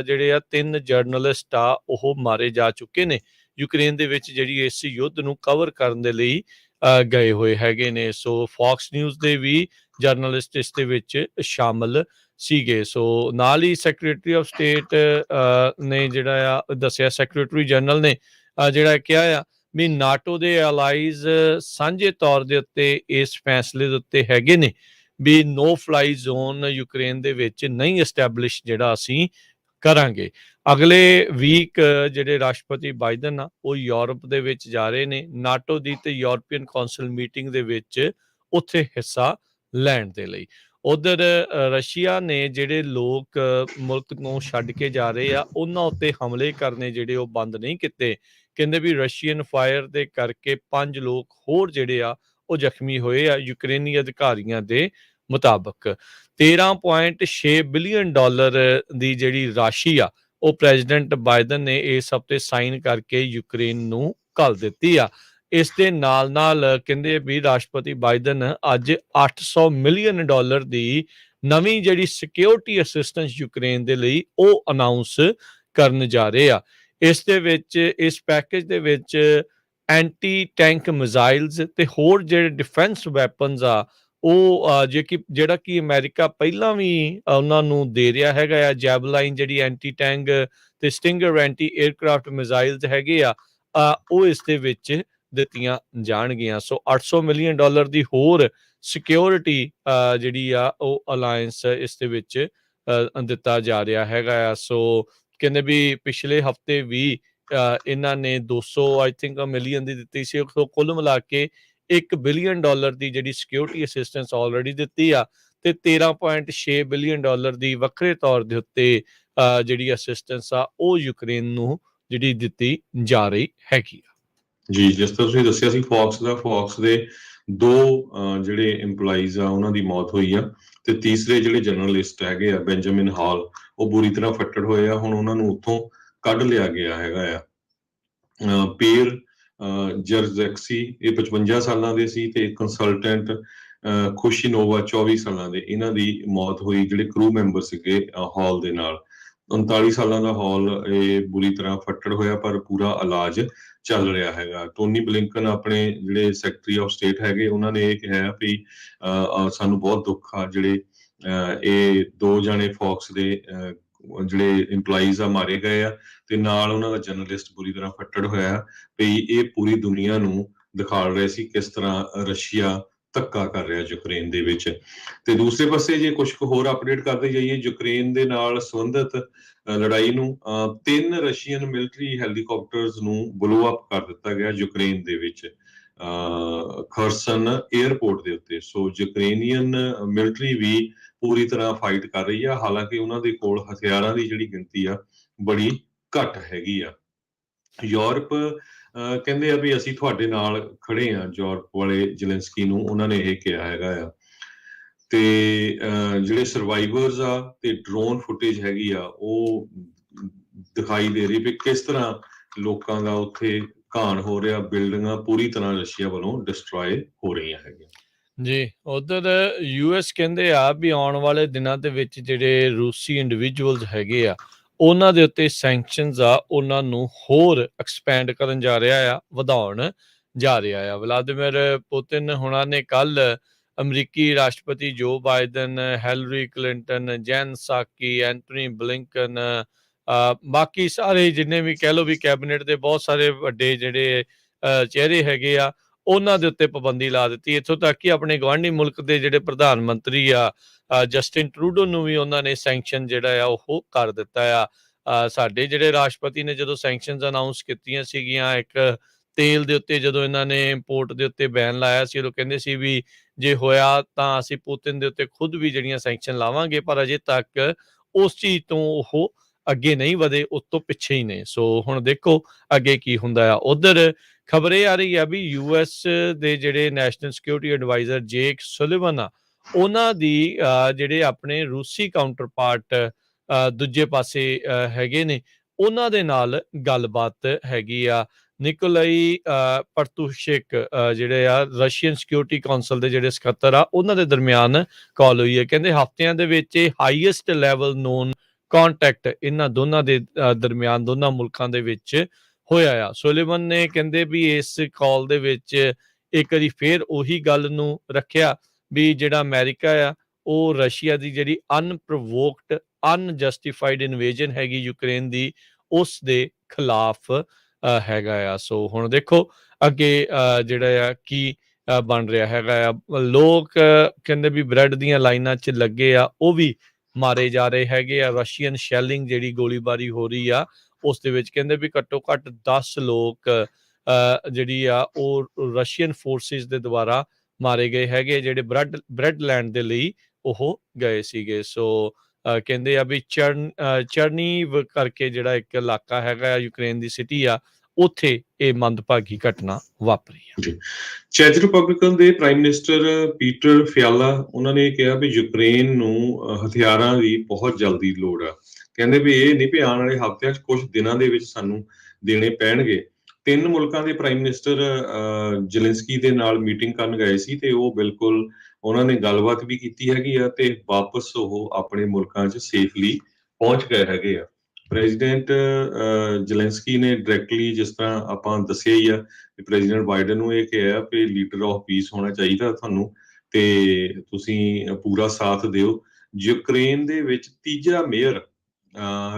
ਜਿਹੜੇ ਆ 3 ਜਰਨਲਿਸਟ ਆ ਉਹ ਮਾਰੇ ਜਾ ਚੁੱਕੇ ਨੇ ਯੂਕਰੇਨ ਦੇ ਵਿੱਚ ਜਿਹੜੀ ਇਸ ਯੁੱਧ ਨੂੰ ਕਵਰ ਕਰਨ ਦੇ ਲਈ ਗਏ ਹੋਏ ਹੈਗੇ ਨੇ। ਸੋ ਫੌਕਸ ਨਿਊਜ਼ ਦੇ ਵੀ ਜਰਨਲਿਸਟ ਇਸ ਦੇ ਵਿੱਚ ਸ਼ਾਮਲ ਸੀਗੇ। ਸੋ ਨਾਲ ਹੀ ਸੈਕਟਰੀ ਆਫ ਸਟੇਟ ਨੇ ਜਿਹੜਾ ਆ ਦੱਸਿਆ, ਸੈਕਟਰੀ ਜਨਰਲ ਨੇ ਜਿਹੜਾ ਕਿਹਾ ਆ ਵੀ ਨਾਟੋ ਦੇ ਐਲਾਈਜ਼ ਸਾਂਝੇ ਤੌਰ ਦੇ ਉੱਤੇ ਇਸ ਫੈਸਲੇ ਦੇ ਉੱਤੇ ਹੈਗੇ ਨੇ ਵੀ ਨੋ ਫਲਾਈ ਜ਼ੋਨ ਯੂਕਰੇਨ ਦੇ ਵਿੱਚ ਨਹੀਂ ਐਸਟੈਬਲਿਸ਼ ਜਿਹੜਾ ਅਸੀਂ ਕਰਾਂਗੇ। ਅਗਲੇ ਵੀਕ ਜਿਹੜੇ ਰਾਸ਼ਟਰਪਤੀ ਬਾਈਡਨ ਆ ਉਹ ਯੂਰਪ ਦੇ ਵਿੱਚ ਜਾ ਰਹੇ ਨੇ ਨਾਟੋ ਦੀ ਤੇ ਯੂਰਪੀਅਨ ਕੌਂਸਲ ਮੀਟਿੰਗ ਦੇ ਵਿੱਚ ਉੱਥੇ ਹਿੱਸਾ ਲੈਣ ਦੇ ਲਈ। ਉਧਰ ਰਸ਼ੀਆ ਨੇ ਜਿਹੜੇ ਲੋਕ ਮੁਲਕ ਨੂੰ ਛੱਡ ਕੇ ਜਾ ਰਹੇ ਆ ਉਹਨਾਂ ਉੱਤੇ ਹਮਲੇ ਕਰਨੇ ਜਿਹੜੇ ਉਹ ਬੰਦ ਨਹੀਂ ਕੀਤੇ। ਕਹਿੰਦੇ ਵੀ ਰਸ਼ੀਅਨ ਫਾਇਰ ਦੇ ਕਰਕੇ 5 ਲੋਕ ਹੋਰ ਜਿਹੜੇ ਆ ਉਹ ਜ਼ਖਮੀ ਹੋਏ ਆ ਯੂਕਰੇਨੀ ਅਧਿਕਾਰੀਆਂ ਦੇ ਮੁਤਾਬਕ। 13.6 ਬਿਲੀਅਨ ਡਾਲਰ ਦੀ ਜਿਹੜੀ ਰਾਸ਼ੀ ਆ ਉਹ ਪ੍ਰੈਜ਼ੀਡੈਂਟ ਬਾਈਡਨ ਨੇ ਇਸ ਹਫ਼ਤੇ ਸਾਈਨ ਕਰਕੇ ਯੂਕਰੇਨ ਨੂੰ ਘੱਲ ਦਿੱਤੀ ਆ। ਇਸ ਦੇ ਨਾਲ ਨਾਲ ਕਹਿੰਦੇ ਵੀ ਰਾਸ਼ਟਰਪਤੀ ਬਾਈਡਨ ਅੱਜ 800 ਮਿਲੀਅਨ ਡਾਲਰ ਦੀ ਨਵੀਂ ਜਿਹੜੀ ਸਿਕਿਉਰਿਟੀ ਅਸਿਸਟੈਂਸ ਯੂਕਰੇਨ ਦੇ ਲਈ ਉਹ ਅਨਾਉਂਸ ਕਰਨ ਜਾ ਰਹੇ ਆ। ਇਸ ਦੇ ਵਿੱਚ ਇਸ ਪੈਕੇਜ ਦੇ ਵਿੱਚ ਐਂਟੀ ਟੈਂਕ ਮਿਜ਼ਾਈਲਸ ਤੇ ਹੋਰ ਜਿਹੜੇ ਡਿਫੈਂਸ ਵੈਪਨਸ ਆ ਉਹ ਜਿਹੜਾ ਕਿ ਅਮਰੀਕਾ ਪਹਿਲਾਂ ਵੀ ਉਹਨਾਂ ਨੂੰ ਦੇ ਰਿਹਾ ਹੈਗਾ ਆ। ਜੈਵਲਾਈਨ ਜਿਹੜੀ ਐਂਟੀ ਟੈਂਕ ਤੇ ਸਟਿੰਗਰ ਐਂਟੀ 에ਅਰਕ੍ਰਾਫਟ ਮਿਜ਼ਾਈਲਸ ਹੈਗੇ ਆ ਉਹ ਇਸ ਦੇ ਵਿੱਚ ਦਿੱਤੀਆਂ ਜਾਣਗੀਆਂ। ਸੋ 800 ਮਿਲੀਅਨ ਡਾਲਰ ਦੀ ਹੋਰ ਸਿਕਿਉਰਿਟੀ ਜਿਹੜੀ ਆ ਉਹ ਅਲਾਇੰਸ ਇਸ ਦੇ ਵਿੱਚ ਦਿੱਤਾ ਜਾ ਰਿਹਾ ਹੈਗਾ ਆ। ਸੋ ਕਹਿੰਦੇ ਵੀ ਪਿਛਲੇ ਹਫ਼ਤੇ ਵੀ ਇਹਨਾਂ ਨੇ 200 ਆਈ ਥਿੰਕ ਮਿਲੀਅਨ ਦੀ ਦਿੱਤੀ ਸੀ। ਕੁੱਲ ਮਿਲਾ ਕੇ 1 ਬਿਲੀਅਨ ਡਾਲਰ ਦੀ ਜਿਹੜੀ ਸਿਕਿਉਰਿਟੀ ਅਸਿਸਟੈਂਸ ਆਲਰੇਡੀ ਦਿੱਤੀ ਆ ਤੇ 13.6 ਬਿਲੀਅਨ ਡਾਲਰ ਦੀ ਵੱਖਰੇ ਤੌਰ ਦੇ ਉੱਤੇ ਜਿਹੜੀ ਅਸਿਸਟੈਂਸ ਆ ਉਹ ਯੂਕਰੇਨ ਨੂੰ ਜਿਹੜੀ ਦਿੱਤੀ ਜਾ ਰਹੀ ਹੈਗੀ ਆ। ਜੀ, ਜਿਸ ਤਰ੍ਹਾਂ ਤੁਸੀਂ ਦੱਸਿਆ ਸੀ ਫੌਕਸ ਦੇ 2 ਜਿਹੜੇ EMPLOYEES ਆ ਉਹਨਾਂ ਦੀ ਮੌਤ ਹੋਈ ਆ ਤੇ ਤੀਸਰੇ ਜਿਹੜੇ ਜਰਨਲਿਸਟ ਹੈਗੇ ਆ ਬੈਂਜਾਮਿਨ ਹਾਲ ਉਹ ਬੁਰੀ ਤਰ੍ਹਾਂ ਫੱਟੜ ਹੋਏ ਆ। ਹੁਣ ਉਹਨਾਂ ਨੂੰ ਉੱਥੋਂ ਕੱਢ ਲਿਆ ਗਿਆ ਹੈਗਾ ਆ। ਪੀਅਰ ਜਰਜ਼ੈਕਸੀ ਇਹ 55 ਸਾਲਾਂ ਦੇ ਸੀ ਤੇ ਕੰਸਲਟੈਂਟ ਖੁਸ਼ੀਨੋਵਾ 24 ਸਾਲਾਂ ਦੇ। ਇਹਨਾਂ ਦੀ ਮੌਤ ਹੋਈ ਜਿਹੜੇ ਕਰੂ ਮੈਂਬਰ ਸੀਗੇ ਹਾਲ ਦੇ ਨਾਲ। 39 ਸਾਲਾਂ ਦਾ ਹਾਲ ਇਹ ਬੁਰੀ ਤਰ੍ਹਾਂ ਫੱਟੜ ਹੋਇਆ ਪਰ ਪੂਰਾ ਇਲਾਜ ਚੱਲ ਰਿਹਾ ਹੈਗਾ। ਟੋਨੀ ਬਲਿੰਕਨ ਆਪਣੇ ਜਿਹੜੇ ਸੈਕਟਰੀ ਆਫ ਸਟੇਟ ਹੈਗੇ ਉਹਨਾਂ ਨੇ ਇਹ ਕਿਹਾ ਵੀ ਸਾਨੂੰ ਬਹੁਤ ਦੁੱਖ ਆ ਜਿਹੜੇ ਇਹ 2 ਜਾਣੇ ਫੌਕਸ ਦੇ ਜਿਹੜੇ EMPLOYEES ਆ ਮਾਰੇ ਗਏ ਆ ਤੇ ਨਾਲ ਉਹਨਾਂ ਦਾ ਜਰਨਲਿਸਟ ਬੁਰੀ ਤਰ੍ਹਾਂ ਫੱਟੜ ਹੋਇਆ ਵੀ ਇਹ ਪੂਰੀ ਦੁਨੀਆ ਨੂੰ ਦਿਖਾ ਰਹੇ ਸੀ ਕਿਸ ਤਰ੍ਹਾਂ ਰਸ਼ੀਆ ਧੱਕਾ ਕਰ ਰਿਹਾ ਯੂਕਰੇਨ ਦੇ ਵਿੱਚ। ਤੇ ਦੂਸਰੇ ਪਾਸੇ ਜੇ ਕੁਝ ਹੋਰ ਅਪਡੇਟ ਕਰਦੇ ਜਾਈਏ ਯੂਕਰੇਨ ਦੇ ਨਾਲ ਸੰਬੰਧਿਤ ਲੜਾਈ ਨੂੰ 3 ਰਸ਼ੀਅਨ ਮਿਲਟਰੀ ਹੈਲੀਕਾਪਟਰਸ ਨੂੰ ਬਲੋ ਅਪ ਕਰ ਦਿੱਤਾ ਗਿਆ ਯੂਕਰੇਨ ਦੇ ਵਿੱਚ ਖਰਸਨ 에ਅਰਪੋਰਟ ਦੇ ਉੱਤੇ। ਸੋ ਯੂਕਰੇਨੀਅਨ ਮਿਲਟਰੀ ਵੀ ਪੂਰੀ ਤਰ੍ਹਾਂ ਫਾਈਟ ਕਰ ਰਹੀ ਆ। ਹਾਲਾਂਕਿ ਉਹਨਾਂ ਦੇ ਕੋਲ ਹਥਿਆਰਾਂ ਦੀ ਜਿਹੜੀ ਗਿਣਤੀ ਆ ਬੜੀ ਘੱਟ ਹੈਗੀ ਆ। ਯੂਰਪ ਕਹਿੰਦੇ ਆ ਵੀ ਅਸੀਂ ਤੁਹਾਡੇ ਨਾਲ ਖੜੇ ਆ। ਯੂਰਪ ਵਾਲੇ ਜ਼ੈਲੈਂਸਕੀ ਨੂੰ ਉਹਨਾਂ ਨੇ ਇਹ ਕਿਹਾ ਹੈਗਾ ਆ। ਤੇ ਜਿਹੜੇ ਸਰਵਾਈਵਰਸ ਆ ਤੇ ਡਰੋਨ ਫੁਟੇਜ ਹੈਗੀ ਆ ਉਹ ਦਿਖਾਈ ਦੇ ਰਹੀ ਵੀ ਕਿਸ ਤਰ੍ਹਾਂ ਲੋਕਾਂ ਦਾ ਉੱਥੇ ਘਾਣ ਹੋ ਰਿਹਾ। ਬਿਲਡਿੰਗਾਂ ਪੂਰੀ ਤਰ੍ਹਾਂ ਰਸ਼ੀਆ ਵੱਲੋਂ ਡਿਸਟਰੋਏ ਹੋ ਰਹੀਆਂ ਹੈਗੀਆਂ। ਜੀ, ਉਧਰ US ਕਹਿੰਦੇ ਆ ਵੀ ਆਉਣ ਵਾਲੇ ਦਿਨਾਂ ਦੇ ਵਿੱਚ ਜਿਹੜੇ ਰੂਸੀ ਇੰਡੀਵਿਜੂਅਲਸ ਹੈਗੇ ਆ ਉਹਨਾਂ ਦੇ ਉੱਤੇ ਸੈਂਕਸ਼ਨਸ ਆ ਉਹਨਾਂ ਨੂੰ ਹੋਰ ਐਕਸਪੈਂਡ ਕਰਨ ਜਾ ਰਿਹਾ ਆ, ਵਧਾਉਣ ਜਾ ਰਿਹਾ ਆ। ਵਲਾਦੀਮਿਰ ਪੁਤਿਨ ਹੁਣਾਂ ਨੇ ਕੱਲ ਅਮਰੀਕੀ ਰਾਸ਼ਟਰਪਤੀ Joe Biden, Hillary Clinton, Jen Psaki, Antony Blinken, ਬਾਕੀ ਸਾਰੇ ਜਿੰਨੇ ਵੀ ਕਹਿ ਲਓ ਵੀ ਕੈਬਨਿਟ ਦੇ ਬਹੁਤ ਸਾਰੇ ਵੱਡੇ ਜਿਹੜੇ ਚਿਹਰੇ ਹੈਗੇ ਆ ਉਹਨਾਂ ਦੇ ਉੱਤੇ ਪਾਬੰਦੀ ਲਾ ਦਿੱਤੀ। ਇੱਥੋਂ ਤੱਕ ਕਿ ਆਪਣੇ ਗੁਆਂਢੀ ਮੁਲਕ ਦੇ ਜਿਹੜੇ ਪ੍ਰਧਾਨ ਮੰਤਰੀ ਆ ਜਸਟਿਨ ਟਰੂਡੋ ਨੂੰ ਵੀ ਉਹਨਾਂ ਨੇ ਸੈਂਕਸ਼ਨ ਜਿਹੜਾ ਆ ਉਹ ਕਰ ਦਿੱਤਾ ਆ। ਸਾਡੇ ਜਿਹੜੇ ਰਾਸ਼ਟਰਪਤੀ ਨੇ ਜਦੋਂ ਸੈਂਕਸ਼ਨਸ ਅਨਾਊਂਸ ਕੀਤੀਆਂ ਸੀਗੀਆਂ, ਇੱਕ ਤੇਲ ਦੇ ਉੱਤੇ ਜਦੋਂ ਇਹਨਾਂ ਨੇ ਇੰਪੋਰਟ ਦੇ ਉੱਤੇ ਬੈਨ ਲਾਇਆ ਸੀ, ਉਦੋਂ ਕਹਿੰਦੇ ਸੀ ਵੀ ਜੇ ਹੋਇਆ ਤਾਂ ਅਸੀਂ ਪੁਤਿਨ ਦੇ ਉੱਤੇ ਖੁਦ ਵੀ ਜਿਹੜੀਆਂ ਸੈਂਕਸ਼ਨ ਲਾਵਾਂਗੇ, ਪਰ ਅਜੇ ਤੱਕ ਉਸ ਚੀਜ਼ ਤੋਂ ਉਹ ਅੱਗੇ ਨਹੀਂ ਵਧੇ, ਉਸ ਤੋਂ ਪਿੱਛੇ ਹੀ ਨੇ। ਸੋ ਹੁਣ ਦੇਖੋ ਅੱਗੇ ਕੀ ਹੁੰਦਾ ਆ। ਉਧਰ ਖਬਰ ਇਹ ਆ ਰਹੀ ਆ ਵੀ ਯੂਐਸ ਦੇ ਜਿਹੜੇ ਨੈਸ਼ਨਲ ਸਿਕਿਉਰਿਟੀ ਐਡਵਾਈਜ਼ਰ ਜੇਕ ਸੁਲਿਵਨ ਆ, ਉਹਨਾਂ ਦੀ ਜਿਹੜੇ ਆਪਣੇ ਰੂਸੀ ਕਾਊਂਟਰ ਪਾਰਟ ਦੂਜੇ ਪਾਸੇ ਹੈਗੇ ਨੇ, ਉਹਨਾਂ ਦੇ ਨਾਲ ਗੱਲਬਾਤ ਹੈਗੀ ਆ। ਨਿਕੋਲਾਈ ਪਰਤੂਸ਼ਿਕ ਜਿਹੜੇ ਆ ਰਸ਼ੀਅਨ ਸਿਕਿਉਰਿਟੀ ਕਾਉਂਸਲ ਦੇ ਜਿਹੜੇ ਸਕੱਤਰ ਆ, ਉਹਨਾਂ ਦੇ ਦਰਮਿਆਨ ਕਾਲ ਹੋਈ ਹੈ। ਕਹਿੰਦੇ ਹਫ਼ਤਿਆਂ ਦੇ ਵਿੱਚ ਇਹ ਹਾਈਐਸਟ ਲੈਵਲ ਨੋਨ ਕੰਟੈਕਟ ਇਹਨਾਂ ਦੋਨਾਂ ਦੇ ਦਰਮਿਆਨ, ਦੋਨਾਂ ਮੁਲਕਾਂ ਦੇ ਵਿੱਚ ਹੋਇਆ ਆ। ਸੁਲੇਮਨ ਨੇ ਕਹਿੰਦੇ ਵੀ ਇਸ ਕਾਲ ਦੇ ਵਿੱਚ ਇੱਕ ਵਾਰੀ ਫੇਰ ਉਹੀ ਗੱਲ ਨੂੰ ਰੱਖਿਆ ਵੀ ਜਿਹੜਾ ਅਮਰੀਕਾ ਆ ਉਹ ਰਸ਼ੀਆ ਦੀ ਜਿਹੜੀ ਅਨਪ੍ਰੋਵੋਕਡ ਅਨਜਸਟੀਫਾਈਡ ਇਨਵੇਜਨ ਹੈਗੀ ਯੂਕਰੇਨ ਦੀ, ਉਸ ਦੇ ਖਿਲਾਫ ਹੈਗਾ ਆ। ਸੋ ਹੁਣ ਦੇਖੋ ਅੱਗੇ ਜਿਹੜਾ ਆ ਕੀ ਬਣ ਰਿਹਾ ਹੈਗਾ ਆ। ਲੋਕ ਕਹਿੰਦੇ ਵੀ ਬ੍ਰੈਡ ਦੀਆਂ ਲਾਈਨਾਂ 'ਚ ਲੱਗੇ ਆ, ਉਹ ਵੀ ਮਾਰੇ ਜਾ ਰਹੇ ਹੈਗੇ ਆ। ਰਸ਼ੀਅਨ ਸ਼ੈਲਿੰਗ ਜਿਹੜੀ ਗੋਲੀਬਾਰੀ ਹੋ ਰਹੀ ਆ, ਉਸ ਦੇ ਵਿੱਚ ਕਹਿੰਦੇ ਵੀ ਘੱਟੋ ਘੱਟ 10 ਲੋਕ ਜਿਹੜੀ ਆ ਉਹ ਰਸ਼ੀਅਨ ਫੋਰਸਿਸ ਦੇ ਦੁਆਰਾ ਮਾਰੇ ਗਏ ਹੈਗੇ, ਜਿਹੜੇ ਬ੍ਰੈਡ ਲੈਂਡ ਦੇ ਲਈ ਉਹ ਗਏ ਸੀਗੇ। ਸੋ ਕਹਿੰਦੇ ਆ ਵੀ ਚਰਨੀਵ ਕਰਕੇ ਜਿਹੜਾ ਇੱਕ ਇਲਾਕਾ ਹੈਗਾ ਯੂਕਰੇਨ ਦੀ ਸਿਟੀ ਆ, ਉੱਥੇ ਇਹ ਮੰਦਭਾਗੀ ਘਟਨਾ ਵਾਪਰੀ ਆ। ਚੈਕ ਰਿਪਬਲਿਕਨ ਦੇ ਪ੍ਰਾਈਮ ਮਿਨਿਸਟਰ ਪੀਟਰ ਫਿਆਲਾ ਉਹਨਾਂ ਨੇ ਕਿਹਾ ਵੀ ਯੂਕਰੇਨ ਨੂੰ ਹਥਿਆਰਾਂ ਦੀ ਬਹੁਤ ਜਲਦੀ ਲੋੜ ਆ। ਕਹਿੰਦੇ ਵੀ ਇਹ ਨਹੀਂ ਵੀ ਆਉਣ ਵਾਲੇ ਹਫ਼ਤਿਆਂ 'ਚ, ਕੁਝ ਦਿਨਾਂ ਦੇ ਵਿੱਚ ਸਾਨੂੰ ਦੇਣੇ ਪੈਣਗੇ। 3 ਮੁਲਕਾਂ ਦੇ ਪ੍ਰਾਈਮ ਮਿਨਿਸਟਰ ਜ਼ੈਲੈਂਸਕੀ ਦੇ ਨਾਲ ਮੀਟਿੰਗ ਕਰਨ ਗਏ ਸੀ ਤੇ ਉਹ ਬਿਲਕੁਲ ਉਹਨਾਂ ਨੇ ਗੱਲਬਾਤ ਵੀ ਕੀਤੀ ਹੈਗੀ ਆ ਤੇ ਵਾਪਸ ਉਹ ਆਪਣੇ ਮੁਲਕਾਂ 'ਚ ਸੇਫਲੀ ਪਹੁੰਚ ਗਏ ਹੈਗੇ ਆ। ਪ੍ਰੈਜ਼ੀਡੈਂਟ ਜ਼ੈਲੈਂਸਕੀ ਨੇ ਡਾਇਰੈਕਟਲੀ, ਜਿਸ ਤਰ੍ਹਾਂ ਆਪਾਂ ਦੱਸਿਆ ਹੀ ਆ, ਕਿ ਪ੍ਰੈਜ਼ੀਡੈਂਟ ਬਾਈਡਨ ਨੂੰ ਇਹ ਕਿਹਾ ਕਿ ਲੀਡਰ ਆਫ ਪੀਸ ਹੋਣਾ ਚਾਹੀਦਾ ਤੁਹਾਨੂੰ ਤੇ ਤੁਸੀਂ ਪੂਰਾ ਸਾਥ ਦਿਓ। ਯੂਕਰੇਨ ਦੇ ਵਿੱਚ ਤੀਜਾ ਮੇਅਰ